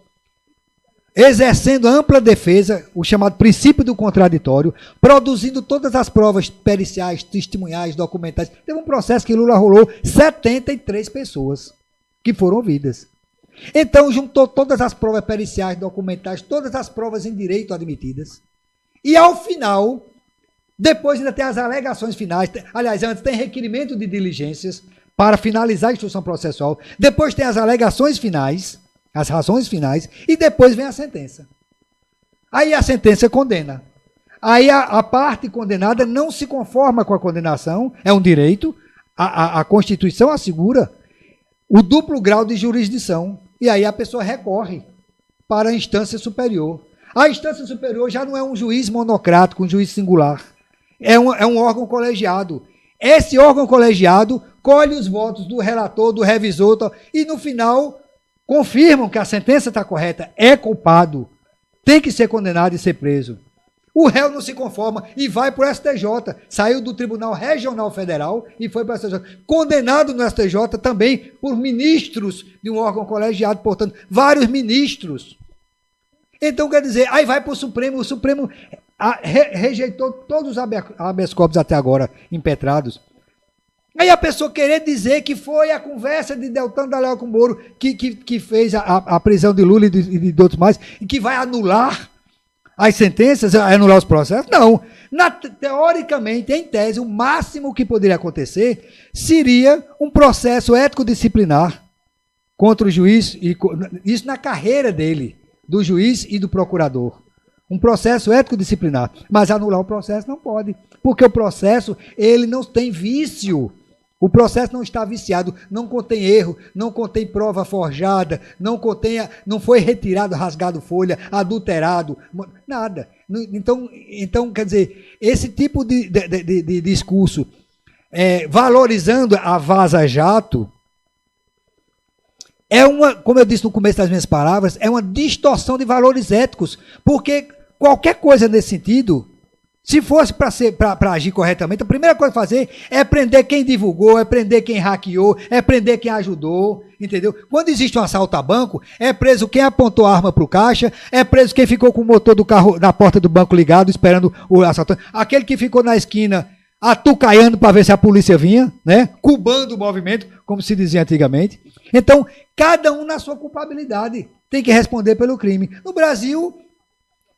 exercendo ampla defesa, o chamado princípio do contraditório, produzindo todas as provas periciais, testemunhais, documentais. Teve um processo que Lula rolou 73 pessoas que foram ouvidas. Então, juntou todas as provas periciais, documentais, todas as provas em direito admitidas. E, ao final, depois ainda tem as alegações finais. Aliás, antes tem requerimento de diligências para finalizar a instrução processual. Depois tem as alegações finais, as razões finais, e depois vem a sentença. Aí a sentença condena. Aí a parte condenada não se conforma com a condenação, é um direito, a Constituição assegura o duplo grau de jurisdição. E aí a pessoa recorre para a instância superior. A instância superior já não é um juiz monocrático, um juiz singular. É um órgão colegiado. Esse órgão colegiado colhe os votos do relator, do revisor, e no final confirmam que a sentença está correta, é culpado, tem que ser condenado e ser preso. O réu não se conforma e vai para o STJ, saiu do Tribunal Regional Federal e foi para o STJ. Condenado no STJ também por ministros de um órgão colegiado, portanto, vários ministros. Então, quer dizer, aí vai para o Supremo rejeitou todos os habeas corpus até agora impetrados. Aí a pessoa querer dizer que foi a conversa de Deltan Dallagnol com o Moro que fez a prisão de Lula e de outros mais, e que vai anular as sentenças, anular os processos? Não. Teoricamente, em tese, o máximo que poderia acontecer seria um processo ético-disciplinar contra o juiz, isso na carreira dele, do juiz e do procurador. Um processo ético-disciplinar. Mas anular o processo não pode, porque o processo ele não tem vício. O processo não está viciado, não contém erro, não contém prova forjada, não foi retirado, rasgado folha, adulterado, nada. Então quer dizer, esse tipo de discurso, valorizando a vaza-jato, como eu disse no começo das minhas palavras, é uma distorção de valores éticos, porque qualquer coisa nesse sentido, se fosse para agir corretamente, a primeira coisa a fazer é prender quem divulgou, é prender quem hackeou, é prender quem ajudou, entendeu? Quando existe um assalto a banco, é preso quem apontou a arma para o caixa, é preso quem ficou com o motor do carro na porta do banco ligado, esperando o assaltante, aquele que ficou na esquina atucaiando para ver se a polícia vinha, né? Cubando o movimento, como se dizia antigamente. Então, cada um na sua culpabilidade tem que responder pelo crime. No Brasil,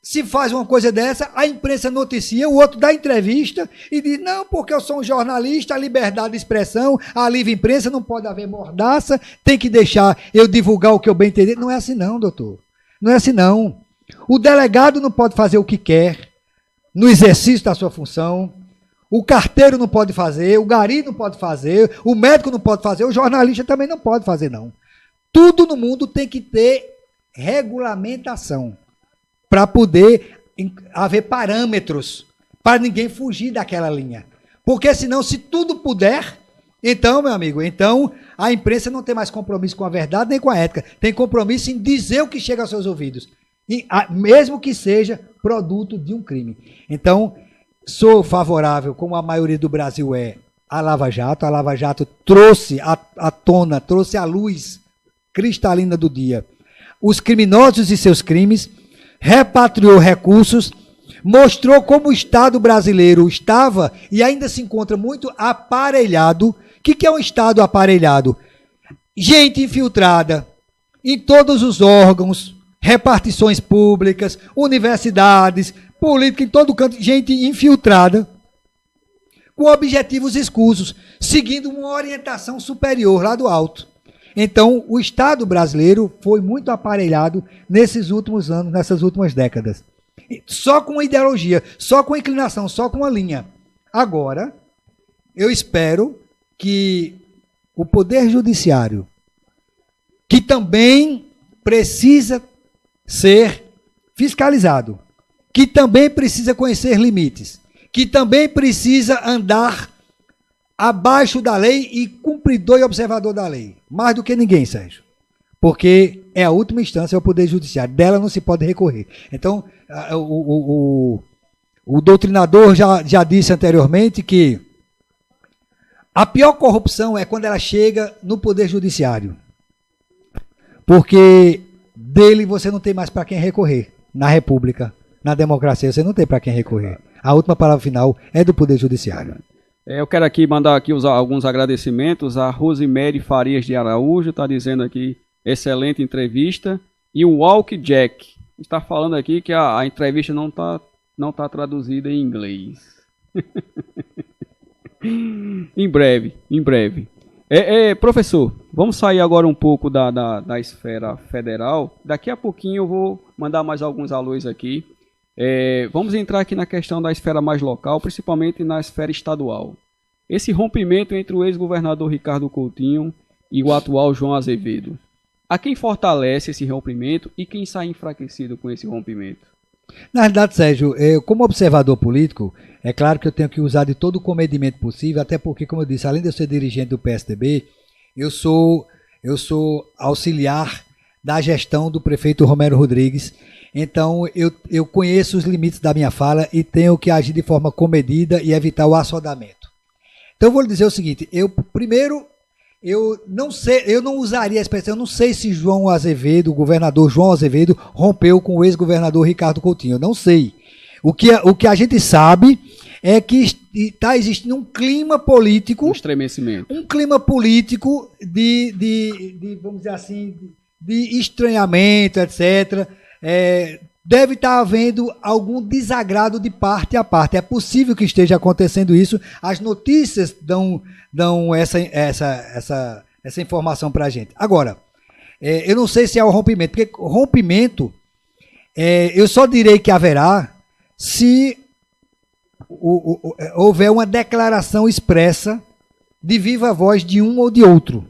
se faz uma coisa dessa, a imprensa noticia, o outro dá entrevista e diz, não, porque eu sou um jornalista, a liberdade de expressão, a livre imprensa, não pode haver mordaça, tem que deixar eu divulgar o que eu bem entender. Não é assim não, doutor. Não é assim não. O delegado não pode fazer o que quer no exercício da sua função, o carteiro não pode fazer, o gari não pode fazer, o médico não pode fazer, o jornalista também não pode fazer, não. Tudo no mundo tem que ter regulamentação, para poder haver parâmetros, para ninguém fugir daquela linha. Porque senão, se tudo puder, então, meu amigo, então a imprensa não tem mais compromisso com a verdade nem com a ética, tem compromisso em dizer o que chega aos seus ouvidos, mesmo que seja produto de um crime. Então, sou favorável, como a maioria do Brasil à Lava Jato. A Lava Jato trouxe à tona, trouxe à luz cristalina do dia os criminosos e seus crimes, repatriou recursos, mostrou como o Estado brasileiro estava e ainda se encontra muito aparelhado. O que é um Estado aparelhado? Gente infiltrada em todos os órgãos, repartições públicas, universidades, política em todo canto, gente infiltrada, com objetivos escusos, seguindo uma orientação superior lá do alto. Então, o Estado brasileiro foi muito aparelhado nesses últimos anos, nessas últimas décadas. Só com uma ideologia, só com uma inclinação, só com uma linha. Agora, eu espero que o Poder Judiciário, que também precisa ser fiscalizado, que também precisa conhecer limites, que também precisa andar abaixo da lei e cumpridor e observador da lei. Mais do que ninguém, Sérgio. Porque é a última instância, é o Poder Judiciário. Dela não se pode recorrer. Então, o doutrinador já disse anteriormente que a pior corrupção é quando ela chega no Poder Judiciário. Porque dele você não tem mais para quem recorrer. Na República, na democracia, você não tem para quem recorrer. A última palavra final é do Poder Judiciário. Eu quero aqui mandar aqui alguns agradecimentos. A Rosemary Farias de Araújo está dizendo aqui, excelente entrevista. E o Walk Jack está falando aqui que a entrevista não tá traduzida em inglês. Em breve. Professor, vamos sair agora um pouco da esfera federal. Daqui a pouquinho eu vou mandar mais alguns alôs aqui. Vamos entrar aqui na questão da esfera mais local, principalmente na esfera estadual. Esse rompimento entre o ex-governador Ricardo Coutinho e o atual João Azevedo. a quem fortalece esse rompimento e quem sai enfraquecido com esse rompimento? Na realidade, Sérgio, como observador político, é claro que eu tenho que usar de todo o comedimento possível, até porque, como eu disse, além de eu ser dirigente do PSDB, eu sou auxiliar da gestão do prefeito Romero Rodrigues. Então, eu conheço os limites da minha fala e tenho que agir de forma comedida e evitar o assodamento. Então, eu vou lhe dizer o seguinte, eu não usaria a expressão, eu não sei se o governador João Azevedo rompeu com o ex-governador Ricardo Coutinho, eu não sei. O que a gente sabe é que está existindo um clima político, um estremecimento. Um clima político vamos dizer assim, de estranhamento, etc. Deve estar havendo algum desagrado de parte a parte. É possível que esteja acontecendo isso. As notícias dão essa informação para a gente. Agora, eu não sei se é o rompimento, porque rompimento, eu só direi que haverá se houver uma declaração expressa de viva voz de um ou de outro.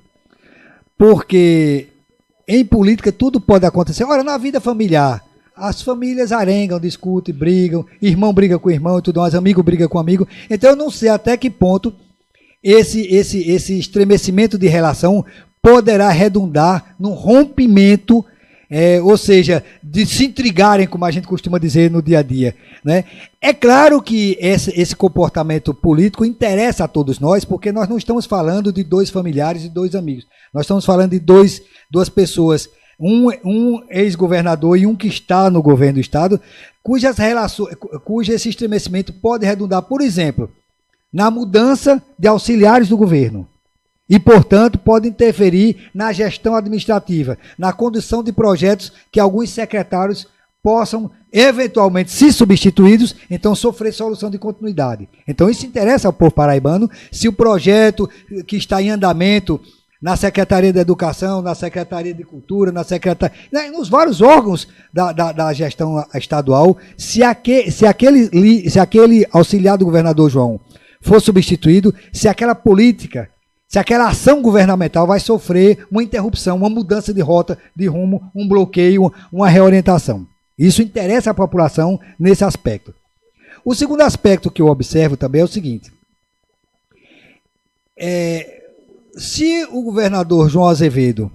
Porque em política tudo pode acontecer. Ora, na vida familiar, as famílias arengam, discutem, brigam, irmão briga com irmão e tudo mais, amigo briga com amigo. Então eu não sei até que ponto esse estremecimento de relação poderá redundar num rompimento, ou seja, de se intrigarem, como a gente costuma dizer no dia a dia, né? É claro que esse comportamento político interessa a todos nós, porque nós não estamos falando de dois familiares e dois amigos. Nós estamos falando de duas pessoas, um ex-governador e um que está no governo do Estado, cujo esse estremecimento pode redundar, por exemplo, na mudança de auxiliares do governo. E, portanto, pode interferir na gestão administrativa, na condução de projetos que alguns secretários possam, eventualmente, se substituídos, então sofrer solução de continuidade. Então, isso interessa ao povo paraibano, se o projeto que está em andamento na Secretaria da Educação, na Secretaria de Cultura, nos vários órgãos da gestão estadual, se aquele auxiliar do governador João for substituído, se aquela política, se aquela ação governamental vai sofrer uma interrupção, uma mudança de rota, de rumo, um bloqueio, uma reorientação. Isso interessa à população nesse aspecto. O segundo aspecto que eu observo também é o seguinte. Se o governador João Azevedo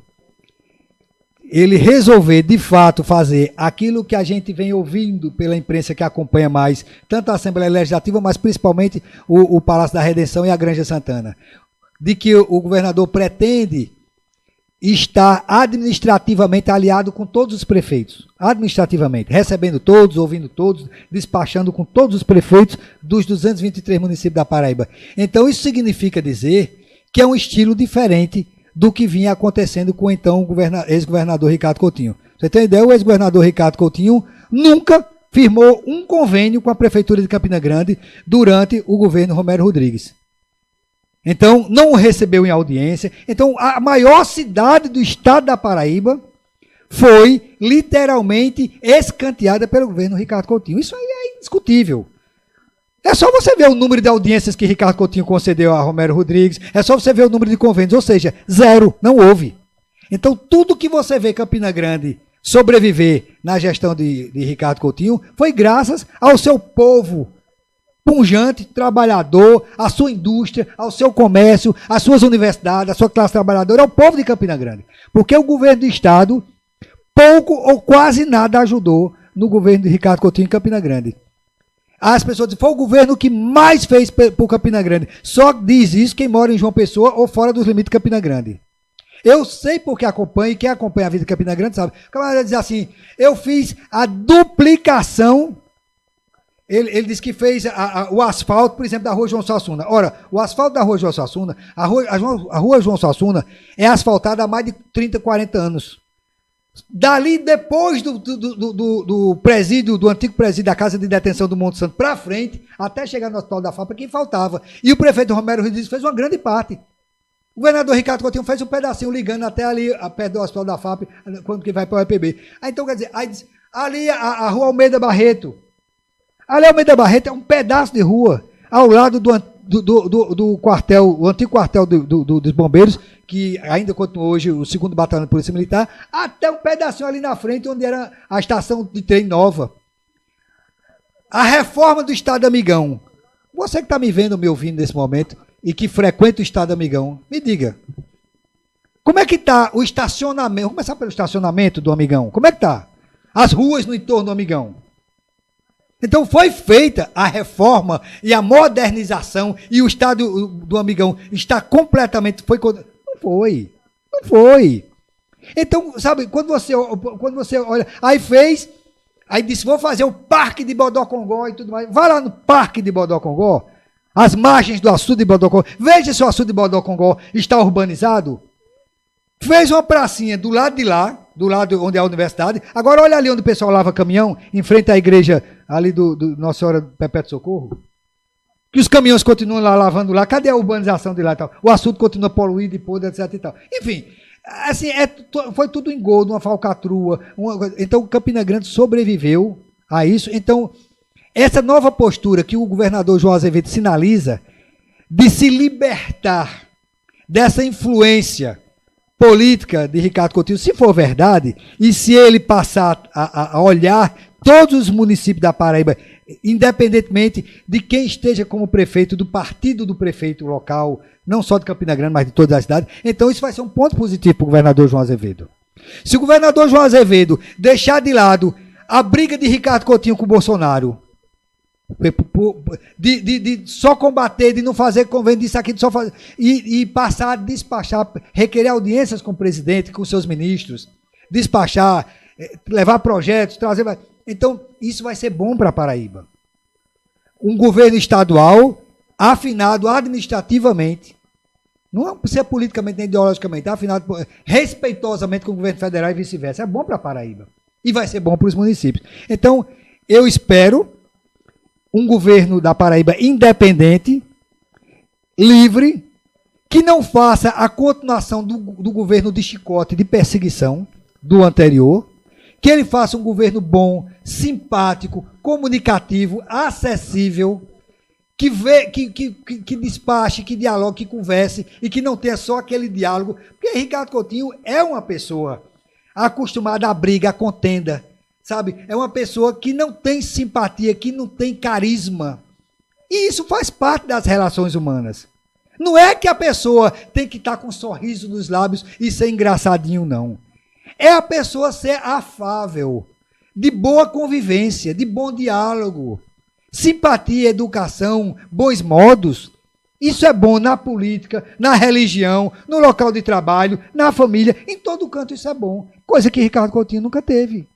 ele resolver de fato fazer aquilo que a gente vem ouvindo pela imprensa que acompanha mais, tanto a Assembleia Legislativa, mas principalmente o Palácio da Redenção e a Granja Santana, de que o governador pretende estar administrativamente aliado com todos os prefeitos, administrativamente, recebendo todos, ouvindo todos, despachando com todos os prefeitos dos 223 municípios da Paraíba. Então isso significa dizer que é um estilo diferente do que vinha acontecendo com então o ex-governador Ricardo Coutinho. Você tem ideia? O ex-governador Ricardo Coutinho nunca firmou um convênio com a Prefeitura de Campina Grande durante o governo Romero Rodrigues. Então, não o recebeu em audiência. Então, a maior cidade do estado da Paraíba foi literalmente escanteada pelo governo Ricardo Coutinho. Isso aí é indiscutível. É só você ver o número de audiências que Ricardo Coutinho concedeu a Romero Rodrigues, é só você ver o número de convênios, ou seja, zero, não houve. Então, tudo que você vê Campina Grande sobreviver na gestão de Ricardo Coutinho foi graças ao seu povo pujante, trabalhador, à sua indústria, ao seu comércio, às suas universidades, à sua classe trabalhadora, ao povo de Campina Grande. Porque o governo do Estado pouco ou quase nada ajudou no governo de Ricardo Coutinho em Campina Grande. As pessoas dizem, foi o governo que mais fez por Campina Grande. Só diz isso quem mora em João Pessoa ou fora dos limites de Campina Grande. Eu sei porque acompanho, e quem acompanha a vida de Campina Grande sabe. O camarada diz assim, eu fiz a duplicação, ele disse que fez o asfalto, por exemplo, da Rua João Suassuna. Ora, o asfalto da Rua João Suassuna, a Rua João Suassuna é asfaltada há mais de 30, 40 anos. Dali, depois do presídio, do antigo presídio da Casa de Detenção do Monte Santo, para frente, até chegar no Hospital da FAP, quem faltava. E o prefeito Romero Rodrigues fez uma grande parte. O governador Ricardo Coutinho fez um pedacinho ligando até ali, perto do Hospital da FAP, quando que vai para o EPB. Aí, então, quer dizer, ali a Rua Almeida Barreto. Ali Almeida Barreto é um pedaço de rua, ao lado do quartel, o antigo quartel dos bombeiros, que ainda continua hoje o 2º Batalhão de Polícia Militar, até um pedacinho ali na frente, onde era a estação de trem nova. A reforma do Estado Amigão. Você que está me vendo, me ouvindo nesse momento, e que frequenta o Estado Amigão, me diga, como é que está o estacionamento? Vamos começar pelo estacionamento do Amigão. Como é que está? As ruas no entorno do Amigão. Então foi feita a reforma e a modernização e o estado do Amigão está completamente... Não foi. Então, sabe, quando você olha... Aí disse, vou fazer o Parque de Bodocongó e tudo mais. Vai lá no Parque de Bodocongó, as margens do açude de Bodocongó. Veja se o açude de Bodocongó está urbanizado. Fez uma pracinha do lado de lá, do lado onde é a universidade. Agora olha ali onde o pessoal lava caminhão, em frente à igreja ali do Nossa Senhora do Perpétuo Socorro. Que os caminhões continuam lá lavando lá. Cadê a urbanização de lá e tal? O assunto continua poluído e podre, etc e tal. Enfim, assim, foi tudo engodo, uma falcatrua. Então, Campina Grande sobreviveu a isso. Então, essa nova postura que o governador João Azevedo sinaliza de se libertar dessa influência política de Ricardo Coutinho, se for verdade, e se ele passar a olhar todos os municípios da Paraíba, independentemente de quem esteja como prefeito, do partido do prefeito local, não só de Campina Grande, mas de toda a cidade, então isso vai ser um ponto positivo para o governador João Azevedo. Se o governador João Azevedo deixar de lado a briga de Ricardo Coutinho com o Bolsonaro, de só combater, de não fazer convênio disso aqui, de só fazer, e passar a despachar, requerer audiências com o presidente, com seus ministros, despachar, levar projetos, trazer... Então, isso vai ser bom para a Paraíba. Um governo estadual afinado administrativamente, não precisa politicamente nem ideologicamente, afinado respeitosamente com o governo federal e vice-versa. É bom para a Paraíba. E vai ser bom para os municípios. Então, eu espero um governo da Paraíba independente, livre, que não faça a continuação do governo de chicote, de perseguição do anterior, que ele faça um governo bom, simpático, comunicativo, acessível, que despache, que dialogue, que converse e que não tenha só aquele diálogo, porque Ricardo Coutinho é uma pessoa acostumada à briga, à contenda, sabe? É uma pessoa que não tem simpatia, que não tem carisma. E isso faz parte das relações humanas. Não é que a pessoa tem que estar com um sorriso nos lábios e ser engraçadinho, não. É a pessoa ser afável, de boa convivência, de bom diálogo, simpatia, educação, bons modos. Isso é bom na política, na religião, no local de trabalho, na família, em todo canto isso é bom. Coisa que Ricardo Coutinho nunca teve.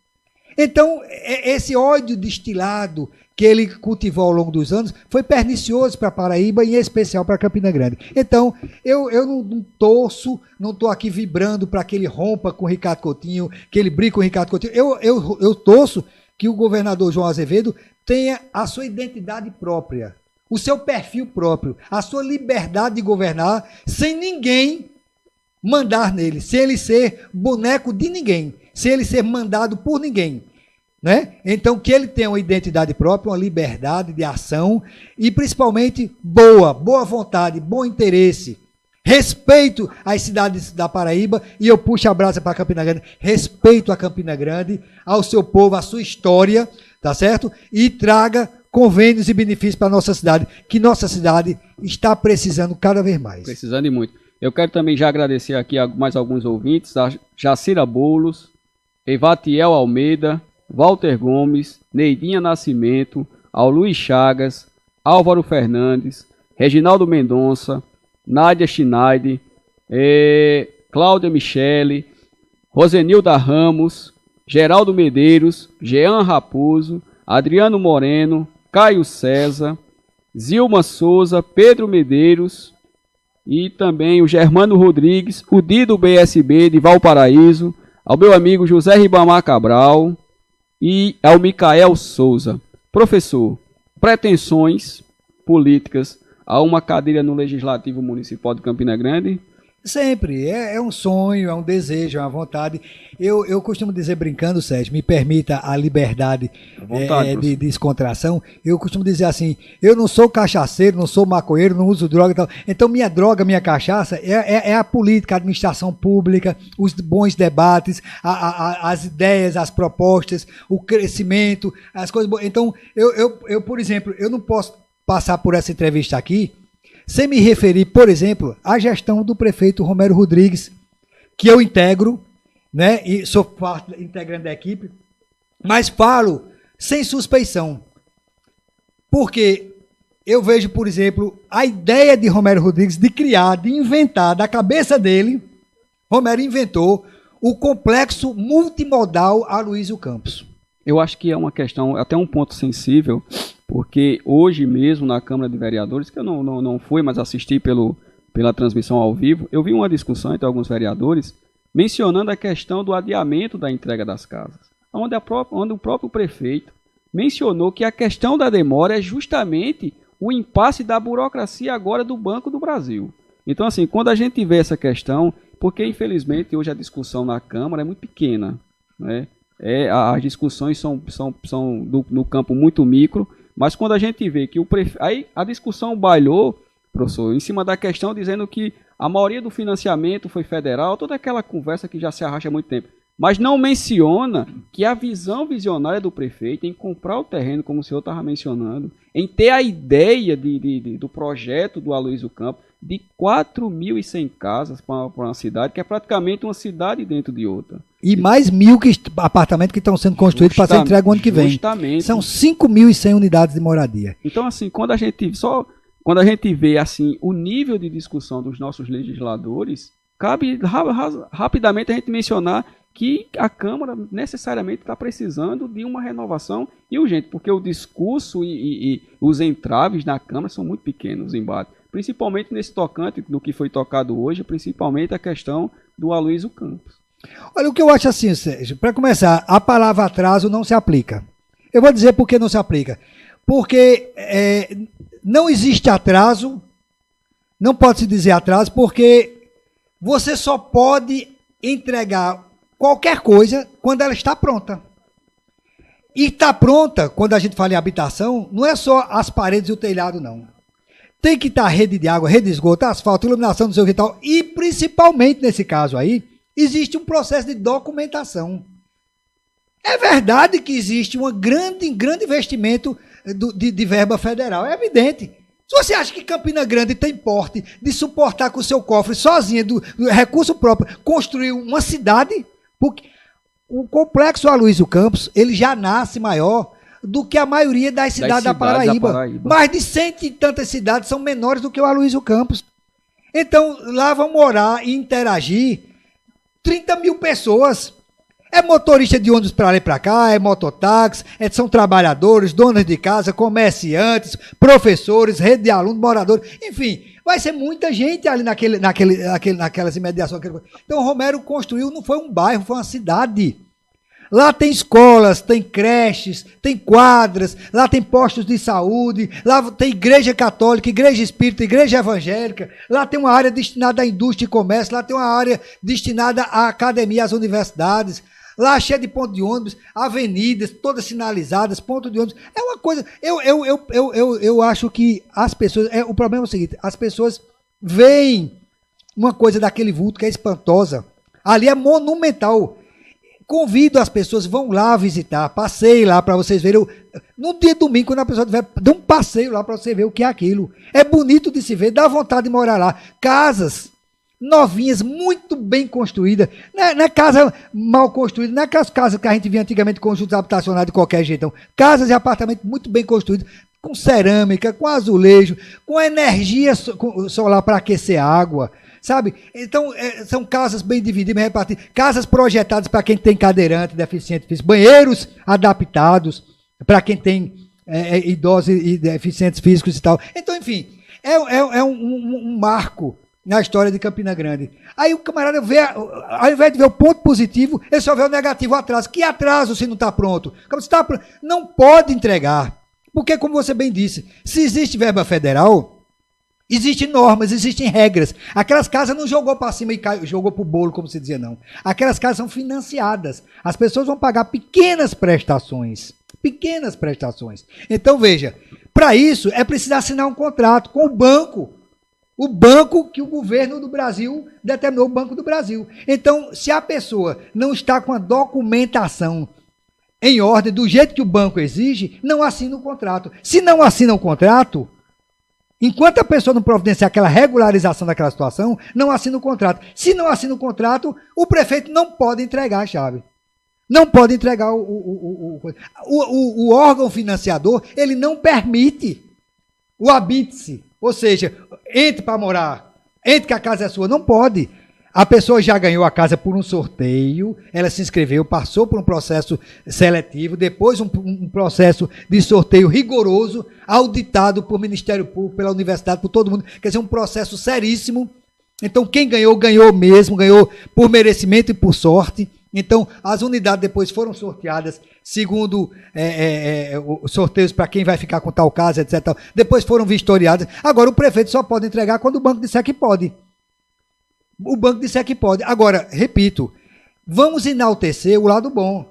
Então, esse ódio destilado que ele cultivou ao longo dos anos foi pernicioso para a Paraíba e em especial para Campina Grande. Então, eu não torço, não estou aqui vibrando para que ele rompa com o Ricardo Coutinho, que ele brigue com o Ricardo Coutinho. Eu torço que o governador João Azevedo tenha a sua identidade própria, o seu perfil próprio, a sua liberdade de governar sem ninguém mandar nele, sem ele ser boneco de ninguém, sem ele ser mandado por ninguém. Né? Então, que ele tenha uma identidade própria, uma liberdade de ação e, principalmente, boa vontade, bom interesse, respeito às cidades da Paraíba, e eu puxo a brasa para Campina Grande, respeito a Campina Grande, ao seu povo, à sua história, tá certo? E traga convênios e benefícios para a nossa cidade, que nossa cidade está precisando cada vez mais. Precisando de muito. Eu quero também já agradecer aqui a mais alguns ouvintes, a Jacira Boulos, Evatiel Almeida, Walter Gomes, Neidinha Nascimento, ao Luiz Chagas, Álvaro Fernandes, Reginaldo Mendonça, Nádia Schneider, Cláudia Michele, Rosenilda Ramos, Geraldo Medeiros, Jean Raposo, Adriano Moreno, Caio César, Zilma Souza, Pedro Medeiros e também o Germano Rodrigues, o Dido BSB de Valparaíso, ao meu amigo José Ribamar Cabral e ao Micael Souza. Professor, pretensões políticas a uma cadeira no Legislativo Municipal de Campina Grande? Sempre. É um sonho, é um desejo, é uma vontade. Eu costumo dizer, brincando, Sérgio, me permita a liberdade de descontração. Eu costumo dizer assim, eu não sou cachaceiro, não sou maconheiro, não uso droga e tal. Então, minha droga, minha cachaça é a política, a administração pública, os bons debates, as ideias, as propostas, o crescimento, as coisas boas. Então, eu, por exemplo, eu não posso passar por essa entrevista aqui sem me referir, por exemplo, à gestão do prefeito Romero Rodrigues, que eu integro, né, e sou parte integrante da equipe, mas falo sem suspeição. Porque eu vejo, por exemplo, a ideia de Romero Rodrigues de criar, de inventar, da cabeça dele, Romero inventou o complexo multimodal Aloysio Campos. Eu acho que é uma questão, até um ponto sensível, porque hoje mesmo na Câmara de Vereadores, que eu não fui, mas assisti pela transmissão ao vivo, eu vi uma discussão entre alguns vereadores mencionando a questão do adiamento da entrega das casas, onde o próprio prefeito mencionou que a questão da demora é justamente o impasse da burocracia agora do Banco do Brasil. Então, assim, quando a gente vê essa questão, porque infelizmente hoje a discussão na Câmara é muito pequena, né? As discussões são no campo muito micro, mas quando a gente vê que aí a discussão bailou, professor, em cima da questão dizendo que a maioria do financiamento foi federal, toda aquela conversa que já se arrasta há muito tempo, mas não menciona que a visão visionária do prefeito em comprar o terreno, como o senhor estava mencionando, em ter a ideia do projeto do Aloysio Campos, de 4.100 casas para uma cidade, que é praticamente uma cidade dentro de outra. E mais 1.000 apartamentos que estão sendo construídos para ser entregue o ano que vem. Justamente. São 5.100 unidades de moradia. Então, assim, quando a gente vê assim, o nível de discussão dos nossos legisladores, cabe rapidamente a gente mencionar que a Câmara necessariamente está precisando de uma renovação e urgente, porque o discurso e os entraves na Câmara são muito pequenos, os embates. Principalmente nesse tocante, do que foi tocado hoje, principalmente a questão do Aloysio Campos. Olha, o que eu acho assim, Sérgio, para começar, a palavra atraso não se aplica. Eu vou dizer por que não se aplica. Porque não existe atraso, não pode se dizer atraso, porque você só pode entregar qualquer coisa quando ela está pronta. E está pronta, quando a gente fala em habitação, não é só as paredes e o telhado, não. Tem que estar rede de água, rede de esgoto, asfalto, iluminação, não sei o que tal. E, principalmente nesse caso aí, existe um processo de documentação. É verdade que existe um grande investimento de verba federal, é evidente. Se você acha que Campina Grande tem porte de suportar com o seu cofre sozinha, do recurso próprio, construir uma cidade, porque o complexo Aloysio Campos, ele já nasce maior do que a maioria das cidades da Paraíba. Mais de 100 e tantas cidades são menores do que o Aloysio Campos. Então, lá vão morar e interagir 30.000 pessoas. É motorista de ônibus para lá e para cá, é mototáxi, são trabalhadores, donos de casa, comerciantes, professores, rede de alunos, moradores, enfim, vai ser muita gente ali naquelas imediações. Então, Romero construiu, não foi um bairro, foi uma cidade. Lá tem escolas, tem creches, tem quadras, lá tem postos de saúde, lá tem igreja católica, igreja espírita, igreja evangélica, lá tem uma área destinada à indústria e comércio, lá tem uma área destinada à academia, às universidades, lá cheia de pontos de ônibus, avenidas, todas sinalizadas, pontos de ônibus. É uma coisa, eu acho que as pessoas, o problema é o seguinte, as pessoas veem uma coisa daquele vulto que é espantosa, ali é monumental. Convido as pessoas, vão lá visitar, passeiem lá para vocês verem. No dia de domingo, quando a pessoa tiver, dê um passeio lá para você ver o que é aquilo. É bonito de se ver, dá vontade de morar lá. Casas novinhas, muito bem construídas. Não é casa mal construída, não é aquelas casas que a gente via antigamente, conjuntos habitacionais de qualquer jeito. Não. Casas e apartamentos muito bem construídos, com cerâmica, com azulejo, com energia solar para aquecer a água. Sabe? Então, são casas bem divididas, bem repartidas, casas projetadas para quem tem cadeirante, deficiente físico, banheiros adaptados para quem tem idosos e deficientes físicos e tal. Então, enfim, é um marco na história de Campina Grande. Aí o camarada vê, ao invés de ver o ponto positivo, ele só vê o negativo, o atraso. Que atraso se não está pronto? Como se está pronto? Não pode entregar. Porque, como você bem disse, se existe verba federal, Existem normas, existem regras. Aquelas casas não jogou para cima e jogou para o bolo, como se dizia, não. Aquelas casas são financiadas. As pessoas vão pagar pequenas prestações. Pequenas prestações. Então, veja, para isso é preciso assinar um contrato com o banco. O banco que o governo do Brasil determinou, o Banco do Brasil. Então, se a pessoa não está com a documentação em ordem, do jeito que o banco exige, não assina o contrato. Se não assina o contrato, enquanto a pessoa não providenciar aquela regularização daquela situação, não assina o contrato. Se não assina o contrato, o prefeito não pode entregar a chave. Não pode entregar o órgão financiador, ele não permite o habite-se. Ou seja, entre para morar, entre que a casa é sua, não pode. A pessoa já ganhou a casa por um sorteio, ela se inscreveu, passou por um processo seletivo, depois um processo de sorteio rigoroso, auditado por Ministério Público, pela universidade, por todo mundo. Quer dizer, um processo seríssimo. Então, quem ganhou, ganhou mesmo, ganhou por merecimento e por sorte. Então, as unidades depois foram sorteadas segundo os sorteios para quem vai ficar com tal casa, etc. Depois foram vistoriadas. Agora, o prefeito só pode entregar quando o banco disser que pode. O banco disser que pode. Agora, repito, vamos enaltecer o lado bom.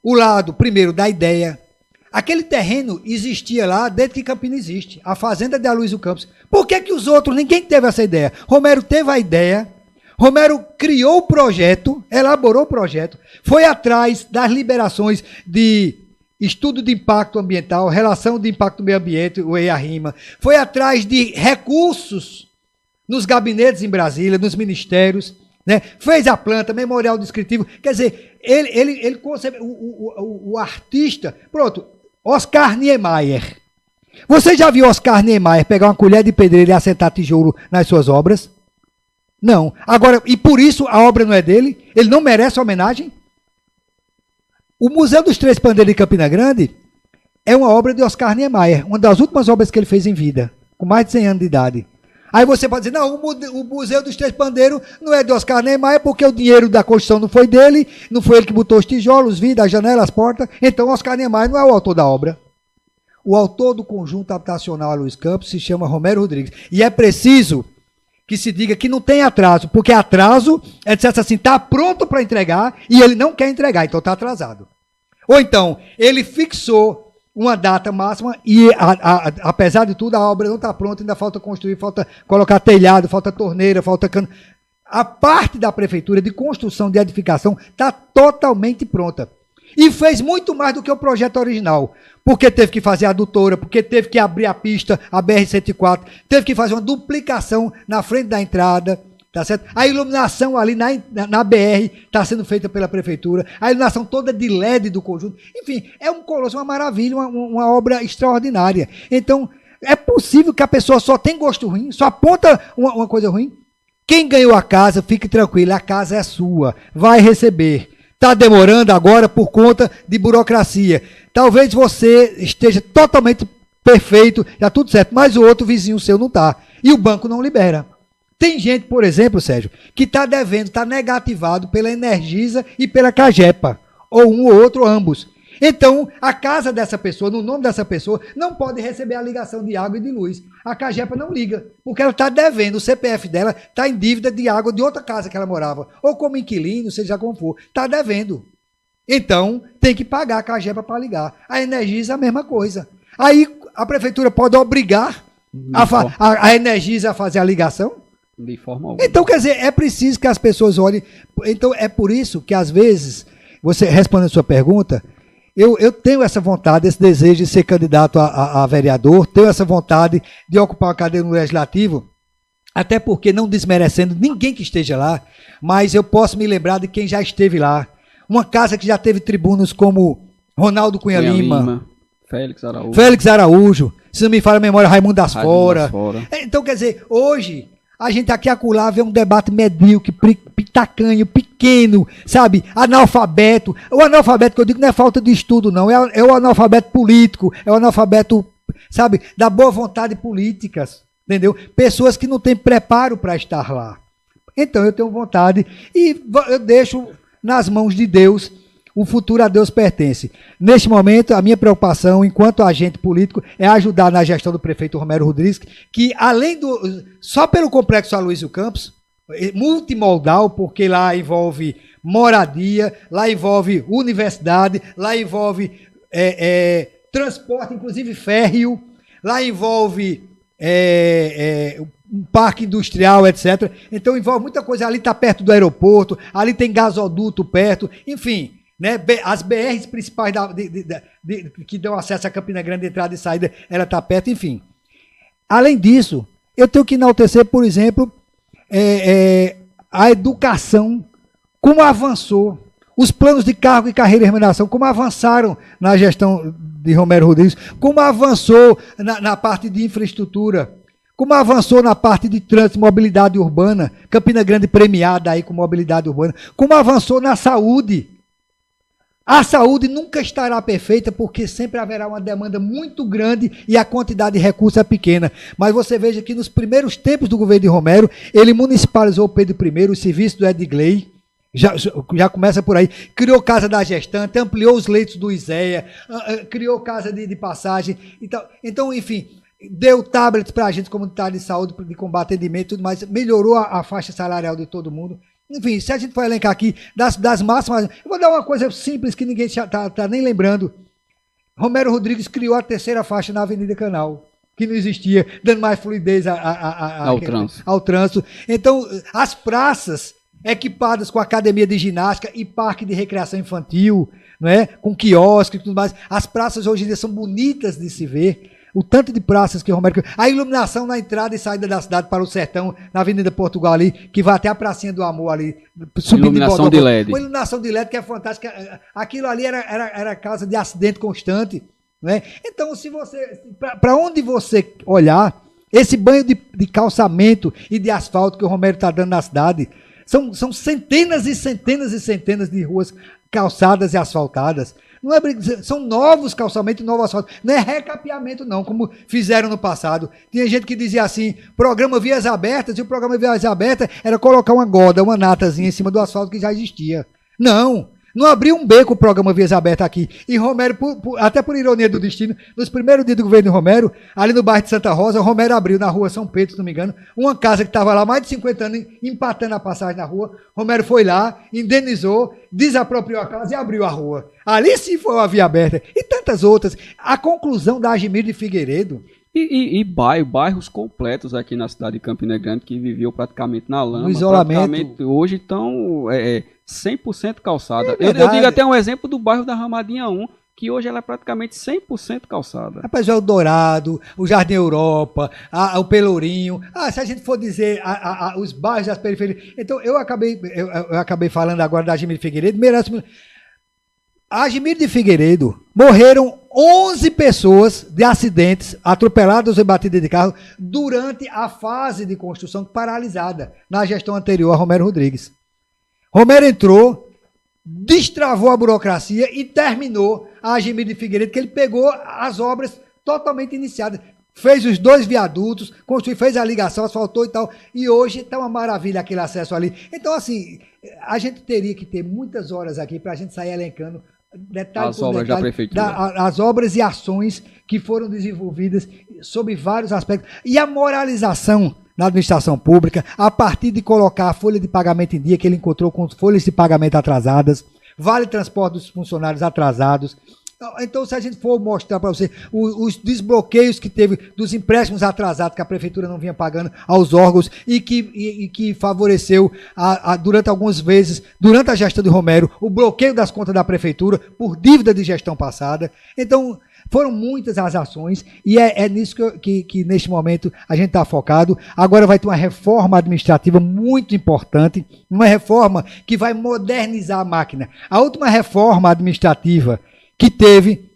O lado, primeiro, da ideia. Aquele terreno existia lá desde que Campina existe. A fazenda de Aloysio Campos. Por que os outros, ninguém teve essa ideia? Romero teve a ideia. Romero criou o projeto, elaborou o projeto, foi atrás das liberações de estudo de impacto ambiental, relação de impacto do meio ambiente, o EIA-RIMA, foi atrás de recursos nos gabinetes em Brasília, nos ministérios, né? Fez a planta, memorial descritivo, quer dizer, ele concebe, o artista, pronto, Oscar Niemeyer. Você já viu Oscar Niemeyer pegar uma colher de pedreiro e assentar tijolo nas suas obras? Não. Agora, e por isso a obra não é dele? Ele não merece homenagem? O Museu dos Três Pandeiros de Campina Grande é uma obra de Oscar Niemeyer, uma das últimas obras que ele fez em vida, com mais de 100 anos de idade. Aí você pode dizer, não, o Museu dos Três Pandeiros não é de Oscar Niemeyer porque o dinheiro da construção não foi dele, não foi ele que botou os tijolos, os vidros, as janelas, as portas, então Oscar Niemeyer não é o autor da obra. O autor do conjunto habitacional Aloysio Campos se chama Romero Rodrigues. E é preciso que se diga que não tem atraso, porque atraso é dizer assim, está pronto para entregar e ele não quer entregar, então está atrasado. Ou então, ele fixou uma data máxima e, apesar de tudo, a obra não está pronta, ainda falta construir, falta colocar telhado, falta torneira, falta cano. A parte da prefeitura de construção, de edificação, está totalmente pronta. E fez muito mais do que o projeto original. Porque teve que fazer a adutora, porque teve que abrir a pista, a BR-104, teve que fazer uma duplicação na frente da entrada, tá certo? A iluminação ali na BR está sendo feita pela prefeitura, a iluminação toda de LED do conjunto. Enfim, é um colosso, uma maravilha, uma obra extraordinária. Então, é possível que a pessoa só tem gosto ruim, só aponta uma coisa ruim? Quem ganhou a casa, fique tranquilo, a casa é sua, vai receber. Está demorando agora por conta de burocracia. Talvez você esteja totalmente perfeito, já tudo certo, mas o outro vizinho seu não está. E o banco não libera. Tem gente, por exemplo, Sérgio, que está devendo, está negativado pela Energisa e pela Cagepa. Ou um ou outro, ou ambos. Então, a casa dessa pessoa, no nome dessa pessoa, não pode receber a ligação de água e de luz. A Cagepa não liga, porque ela está devendo, o CPF dela está em dívida de água de outra casa que ela morava, ou como inquilino, seja como for, está devendo. Então, tem que pagar a Cagepa para ligar. A Energisa, a mesma coisa. Aí, a prefeitura pode obrigar a Energisa a fazer a ligação? De forma alguma. Então, quer dizer, é preciso que as pessoas olhem. Então, é por isso que, às vezes, você respondendo a sua pergunta, eu tenho essa vontade, esse desejo de ser candidato a vereador, tenho essa vontade de ocupar uma cadeira no Legislativo, até porque, não desmerecendo ninguém que esteja lá, mas eu posso me lembrar de quem já esteve lá. Uma casa que já teve tribunos como Ronaldo Cunha Lima, Félix Araújo, se não me falha a memória, Raimundo das Fora. Então, quer dizer, hoje, a gente aqui acolá vê um debate medíocre, tacanho, pequeno, sabe? Analfabeto. O analfabeto que eu digo não é falta de estudo, não. É o analfabeto político, é o analfabeto, sabe, da boa vontade políticas, entendeu? Pessoas que não têm preparo para estar lá. Então eu tenho vontade e eu deixo nas mãos de Deus o futuro a Deus pertence. Neste momento, a minha preocupação, enquanto agente político, é ajudar na gestão do prefeito Romero Rodrigues, que além do... Só pelo complexo Aloysio Campos, multimodal, porque lá envolve moradia, lá envolve universidade, lá envolve transporte, inclusive férreo, lá envolve um parque industrial, etc. Então envolve muita coisa. Ali está perto do aeroporto, ali tem gasoduto perto, enfim, né? As BRs principais que dão acesso a Campina Grande, entrada e saída, ela está perto, enfim. Além disso, eu tenho que enaltecer, por exemplo, a educação, como avançou, os planos de cargo e carreira e remuneração, como avançaram na gestão de Romero Rodrigues, como avançou na parte de infraestrutura, como avançou na parte de trânsito e mobilidade urbana, Campina Grande premiada aí com mobilidade urbana, como avançou na saúde. A saúde nunca estará perfeita porque sempre haverá uma demanda muito grande e a quantidade de recursos é pequena. Mas você veja que nos primeiros tempos do governo de Romero, ele municipalizou o Pedro I, o serviço do Edgley, já começa por aí, criou Casa da Gestante, ampliou os leitos do ISEA, criou casa de passagem, então, enfim, deu tablets para agentes comunitários de saúde, de combate, atendimento e tudo mais, melhorou a faixa salarial de todo mundo. Enfim, se a gente for elencar aqui das máximas, eu vou dar uma coisa simples que ninguém está nem lembrando. Romero Rodrigues criou a terceira faixa na Avenida Canal, que não existia, dando mais fluidez ao trânsito. Então, as praças equipadas com academia de ginástica e parque de recreação infantil, não é? Com quiosque e tudo mais. As praças hoje em dia são bonitas de se ver. O tanto de praças que o Romero... A iluminação na entrada e saída da cidade para o sertão, na Avenida Portugal ali, que vai até a Pracinha do Amor ali. Iluminação de LED. Uma iluminação de LED que é fantástica. Aquilo ali era causa de acidente constante. Não é? Então, se você... Para onde você olhar, esse banho de calçamento e de asfalto que o Romero está dando na cidade... São centenas e centenas e centenas de ruas calçadas e asfaltadas. Não é, são novos calçamentos e novos asfaltos. Não é recapeamento, não, como fizeram no passado. Tinha gente que dizia assim, programa Vias Abertas, e o programa Vias Abertas era colocar uma goda, uma natazinha em cima do asfalto que já existia. Não abriu um beco o programa Vias Abertas aqui. E Romero, até por ironia do destino, nos primeiros dias do governo de Romero, ali no bairro de Santa Rosa, Romero abriu na rua São Pedro, se não me engano, uma casa que estava lá mais de 50 anos, empatando a passagem na rua. Romero foi lá, indenizou, desapropriou a casa e abriu a rua. Ali sim foi uma via aberta. E tantas outras. A conclusão da Agimir de Figueiredo... E bairros completos aqui na cidade de Campina Grande que viviam praticamente na lama. No isolamento. Hoje estão 100% calçada. Eu digo até um exemplo do bairro da Ramadinha 1, que hoje ela é praticamente 100% calçada. Rapaz, o Dourado, o Jardim Europa, o Pelourinho. Se a gente for dizer os bairros das periferias... Então, eu acabei falando agora da Agimir de Figueiredo. A Agimir de Figueiredo morreram 11 pessoas de acidentes, atropeladas ou batidas de carro, durante a fase de construção paralisada, na gestão anterior a Romero Rodrigues. Romero entrou, destravou a burocracia e terminou a Agimir de Figueiredo, que ele pegou as obras totalmente iniciadas. Fez os 2 viadutos, fez a ligação, asfaltou e tal, e hoje está uma maravilha aquele acesso ali. Então, assim, a gente teria que ter muitas horas aqui para a gente sair elencando detalhe as obras da prefeitura. As obras e ações que foram desenvolvidas sob vários aspectos. E a moralização na administração pública, a partir de colocar a folha de pagamento em dia, que ele encontrou com folhas de pagamento atrasadas, vale transporte dos funcionários atrasados. Então, se a gente for mostrar para você os desbloqueios que teve dos empréstimos atrasados que a prefeitura não vinha pagando aos órgãos e que favoreceu durante algumas vezes, durante a gestão de Romero, o bloqueio das contas da prefeitura por dívida de gestão passada. Então, foram muitas as ações e é nisso que neste momento a gente está focado. Agora vai ter uma reforma administrativa muito importante, uma reforma que vai modernizar a máquina. A última reforma administrativa que teve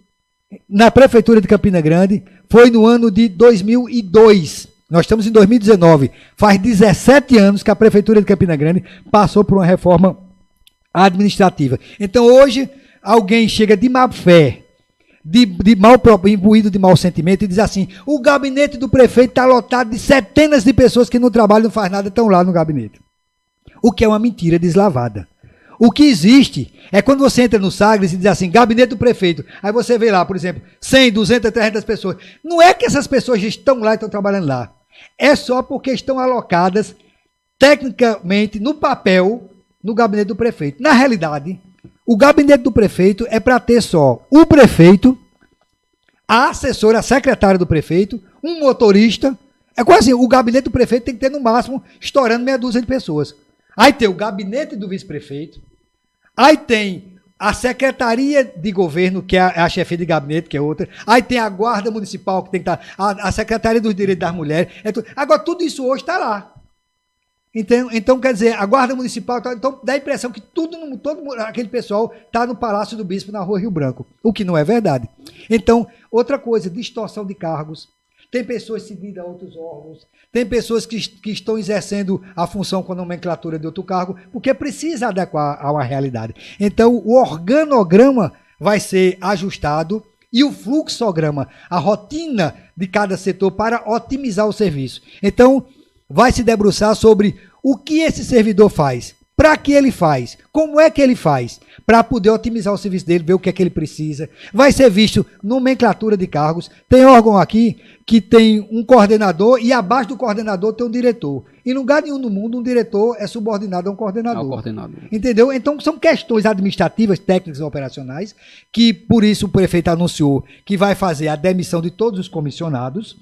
na Prefeitura de Campina Grande foi no ano de 2002. Nós estamos em 2019. Faz 17 anos que a Prefeitura de Campina Grande passou por uma reforma administrativa. Então, hoje, alguém chega de má fé, imbuído de mau sentimento, e diz assim, o gabinete do prefeito está lotado de centenas de pessoas que não trabalham, não faz nada, estão lá no gabinete. O que é uma mentira deslavada. O que existe é quando você entra no Sagres e diz assim, gabinete do prefeito. Aí você vê lá, por exemplo, 100, 200, 300 pessoas. Não é que essas pessoas estão lá e estão trabalhando lá. É só porque estão alocadas tecnicamente no papel no gabinete do prefeito. Na realidade, o gabinete do prefeito é para ter só o prefeito, a assessora, a secretária do prefeito, um motorista. É quase assim, o gabinete do prefeito tem que ter no máximo, estourando meia dúzia de pessoas. Aí tem o gabinete do vice-prefeito, aí tem a secretaria de governo, que é a chefia de gabinete, que é outra, aí tem a guarda municipal, que tem que estar, a secretaria dos direitos das mulheres. Agora, tudo isso hoje está lá. Então, quer dizer, a guarda municipal, então dá a impressão que todo aquele pessoal está no Palácio do Bispo, na Rua Rio Branco, o que não é verdade. Então, outra coisa, distorção de cargos. Tem pessoas cedidas a outros órgãos, tem pessoas que estão exercendo a função com a nomenclatura de outro cargo, porque precisa adequar a uma realidade. Então, o organograma vai ser ajustado e o fluxograma, a rotina de cada setor para otimizar o serviço. Então, vai se debruçar sobre o que esse servidor faz, para que ele faz, como é que ele faz, para poder otimizar o serviço dele, ver o que é que ele precisa. Vai ser visto nomenclatura de cargos. Tem órgão aqui que tem um coordenador e abaixo do coordenador tem um diretor. Em lugar nenhum no mundo, um diretor é subordinado a um coordenador. Entendeu? Então, são questões administrativas, técnicas e operacionais, que por isso o prefeito anunciou que vai fazer a demissão de todos os comissionados,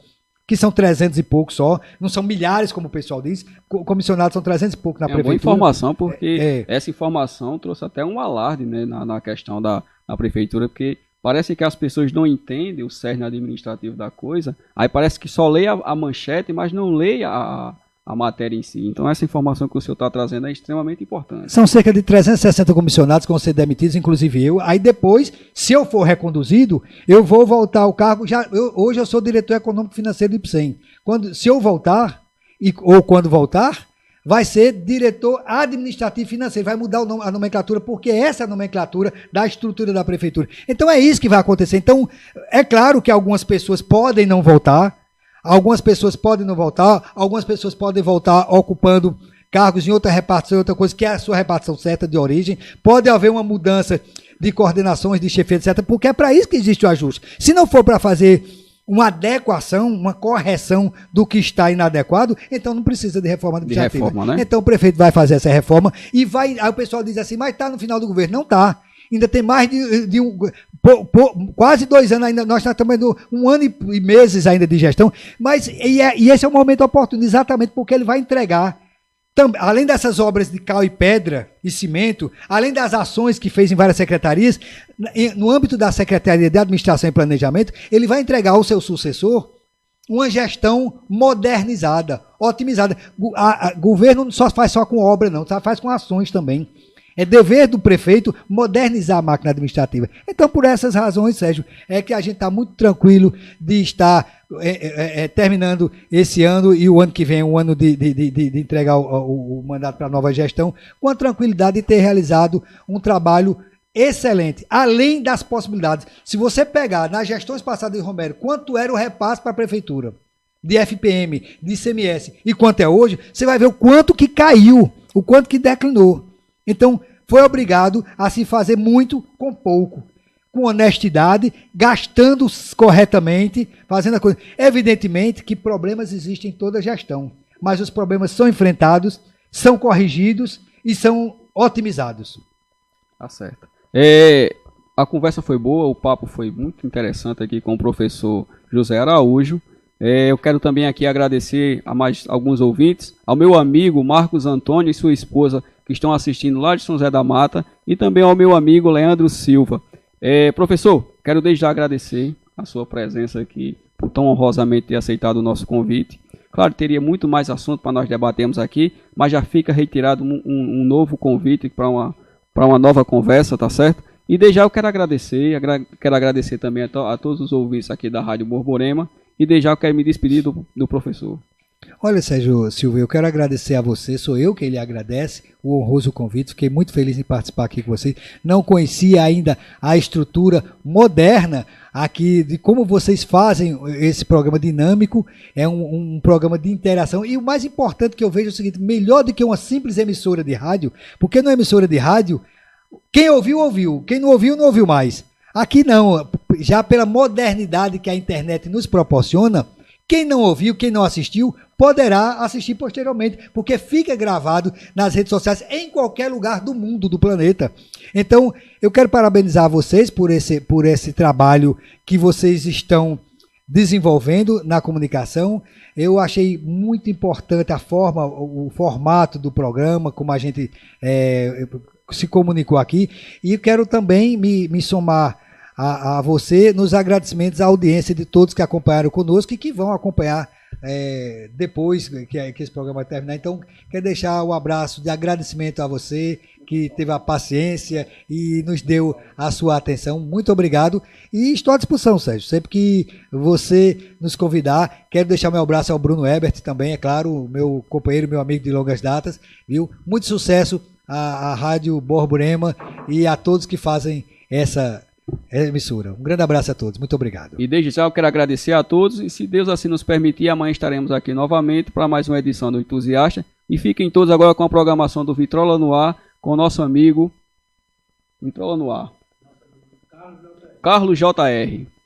que são 300 e poucos só, não são milhares, como o pessoal diz, comissionados são 300 e pouco na prefeitura. É boa informação, porque essa informação trouxe até um alarde, né, na questão da prefeitura, porque parece que as pessoas não entendem o cerne administrativo da coisa, aí parece que só lê a manchete, mas não lê a matéria em si. Então essa informação que o senhor está trazendo é extremamente importante. São cerca de 360 comissionados que vão ser demitidos, inclusive eu. Aí depois, se eu for reconduzido, eu vou voltar ao cargo. Hoje eu sou diretor econômico financeiro do IPSEM. Se eu voltar, ou quando voltar, vai ser diretor administrativo financeiro. Vai mudar a nomenclatura, porque essa é a nomenclatura da estrutura da prefeitura. Então é isso que vai acontecer. Então, é claro que algumas pessoas podem não voltar, algumas pessoas podem não voltar, algumas pessoas podem voltar ocupando cargos em outra repartição, outra coisa, que é a sua repartição certa de origem. Pode haver uma mudança de coordenações, de chefia, etc., porque é para isso que existe o ajuste. Se não for para fazer uma adequação, uma correção do que está inadequado, então não precisa de reforma administrativa. De reforma, né? Então o prefeito vai fazer essa reforma e vai. Aí o pessoal diz assim, mas está no final do governo. Não está. Ainda tem mais de quase 2 anos ainda, nós estamos tendo 1 ano e meses ainda de gestão, mas e esse é o momento oportuno, exatamente porque ele vai entregar, além dessas obras de cal e pedra e cimento, além das ações que fez em várias secretarias, no âmbito da Secretaria de Administração e Planejamento, ele vai entregar ao seu sucessor uma gestão modernizada, otimizada. O governo não só faz com obra, não, faz com ações também. É dever do prefeito modernizar a máquina administrativa. Então, por essas razões, Sérgio, é que a gente está muito tranquilo de estar terminando esse ano e o ano que vem, o ano de entregar o mandato para a nova gestão, com a tranquilidade de ter realizado um trabalho excelente, além das possibilidades. Se você pegar nas gestões passadas de Romero, quanto era o repasse para a prefeitura, de FPM, de ICMS, e quanto é hoje, você vai ver o quanto que caiu, o quanto que declinou. Então, foi obrigado a se fazer muito com pouco, com honestidade, gastando corretamente, fazendo a coisa. Evidentemente que problemas existem em toda gestão, mas os problemas são enfrentados, são corrigidos e são otimizados. Tá certo. A conversa foi boa, o papo foi muito interessante aqui com o professor José Araújo. Eu quero também aqui agradecer a mais alguns ouvintes, ao meu amigo Marcos Antônio e sua esposa, que estão assistindo lá de São José da Mata, e também ao meu amigo Leandro Silva. Professor, quero desde já agradecer a sua presença aqui, por tão honrosamente ter aceitado o nosso convite. Claro, teria muito mais assunto para nós debatermos aqui, mas já fica retirado um novo convite para uma nova conversa, tá certo? E desde já eu quero agradecer também a todos os ouvintes aqui da Rádio Borborema, e desde já eu quero me despedir do professor. Olha, Sérgio Silva, eu quero agradecer a você, sou eu quem lhe agradece o honroso convite, fiquei muito feliz em participar aqui com você. Não conhecia ainda a estrutura moderna, aqui de como vocês fazem esse programa dinâmico, é um programa de interação, e o mais importante que eu vejo é o seguinte, melhor do que uma simples emissora de rádio, porque numa emissora de rádio, quem ouviu, ouviu, quem não ouviu, não ouviu mais. Aqui não, já pela modernidade que a internet nos proporciona, quem não ouviu, quem não assistiu, poderá assistir posteriormente, porque fica gravado nas redes sociais em qualquer lugar do mundo, do planeta. Então, eu quero parabenizar vocês por esse trabalho que vocês estão desenvolvendo na comunicação. Eu achei muito importante a forma, o formato do programa, como a gente se comunicou aqui, e quero também me somar a você nos agradecimentos à audiência de todos que acompanharam conosco e que vão acompanhar depois que esse programa terminar. Então, quero deixar um abraço de agradecimento a você que teve a paciência e nos deu a sua atenção. Muito obrigado. E estou à disposição, Sérgio. Sempre que você nos convidar, quero deixar meu abraço ao Bruno Ebert também, é claro, meu companheiro, meu amigo de longas datas, viu? Muito sucesso à Rádio Borborema e a todos que fazem essa emissora. Um grande abraço a todos, muito obrigado. E desde já eu quero agradecer a todos, e se Deus assim nos permitir, amanhã estaremos aqui novamente para mais uma edição do Entusiasta, e fiquem todos agora com a programação do Vitrola no Ar, com o nosso amigo Vitrola no Ar, Carlos JR.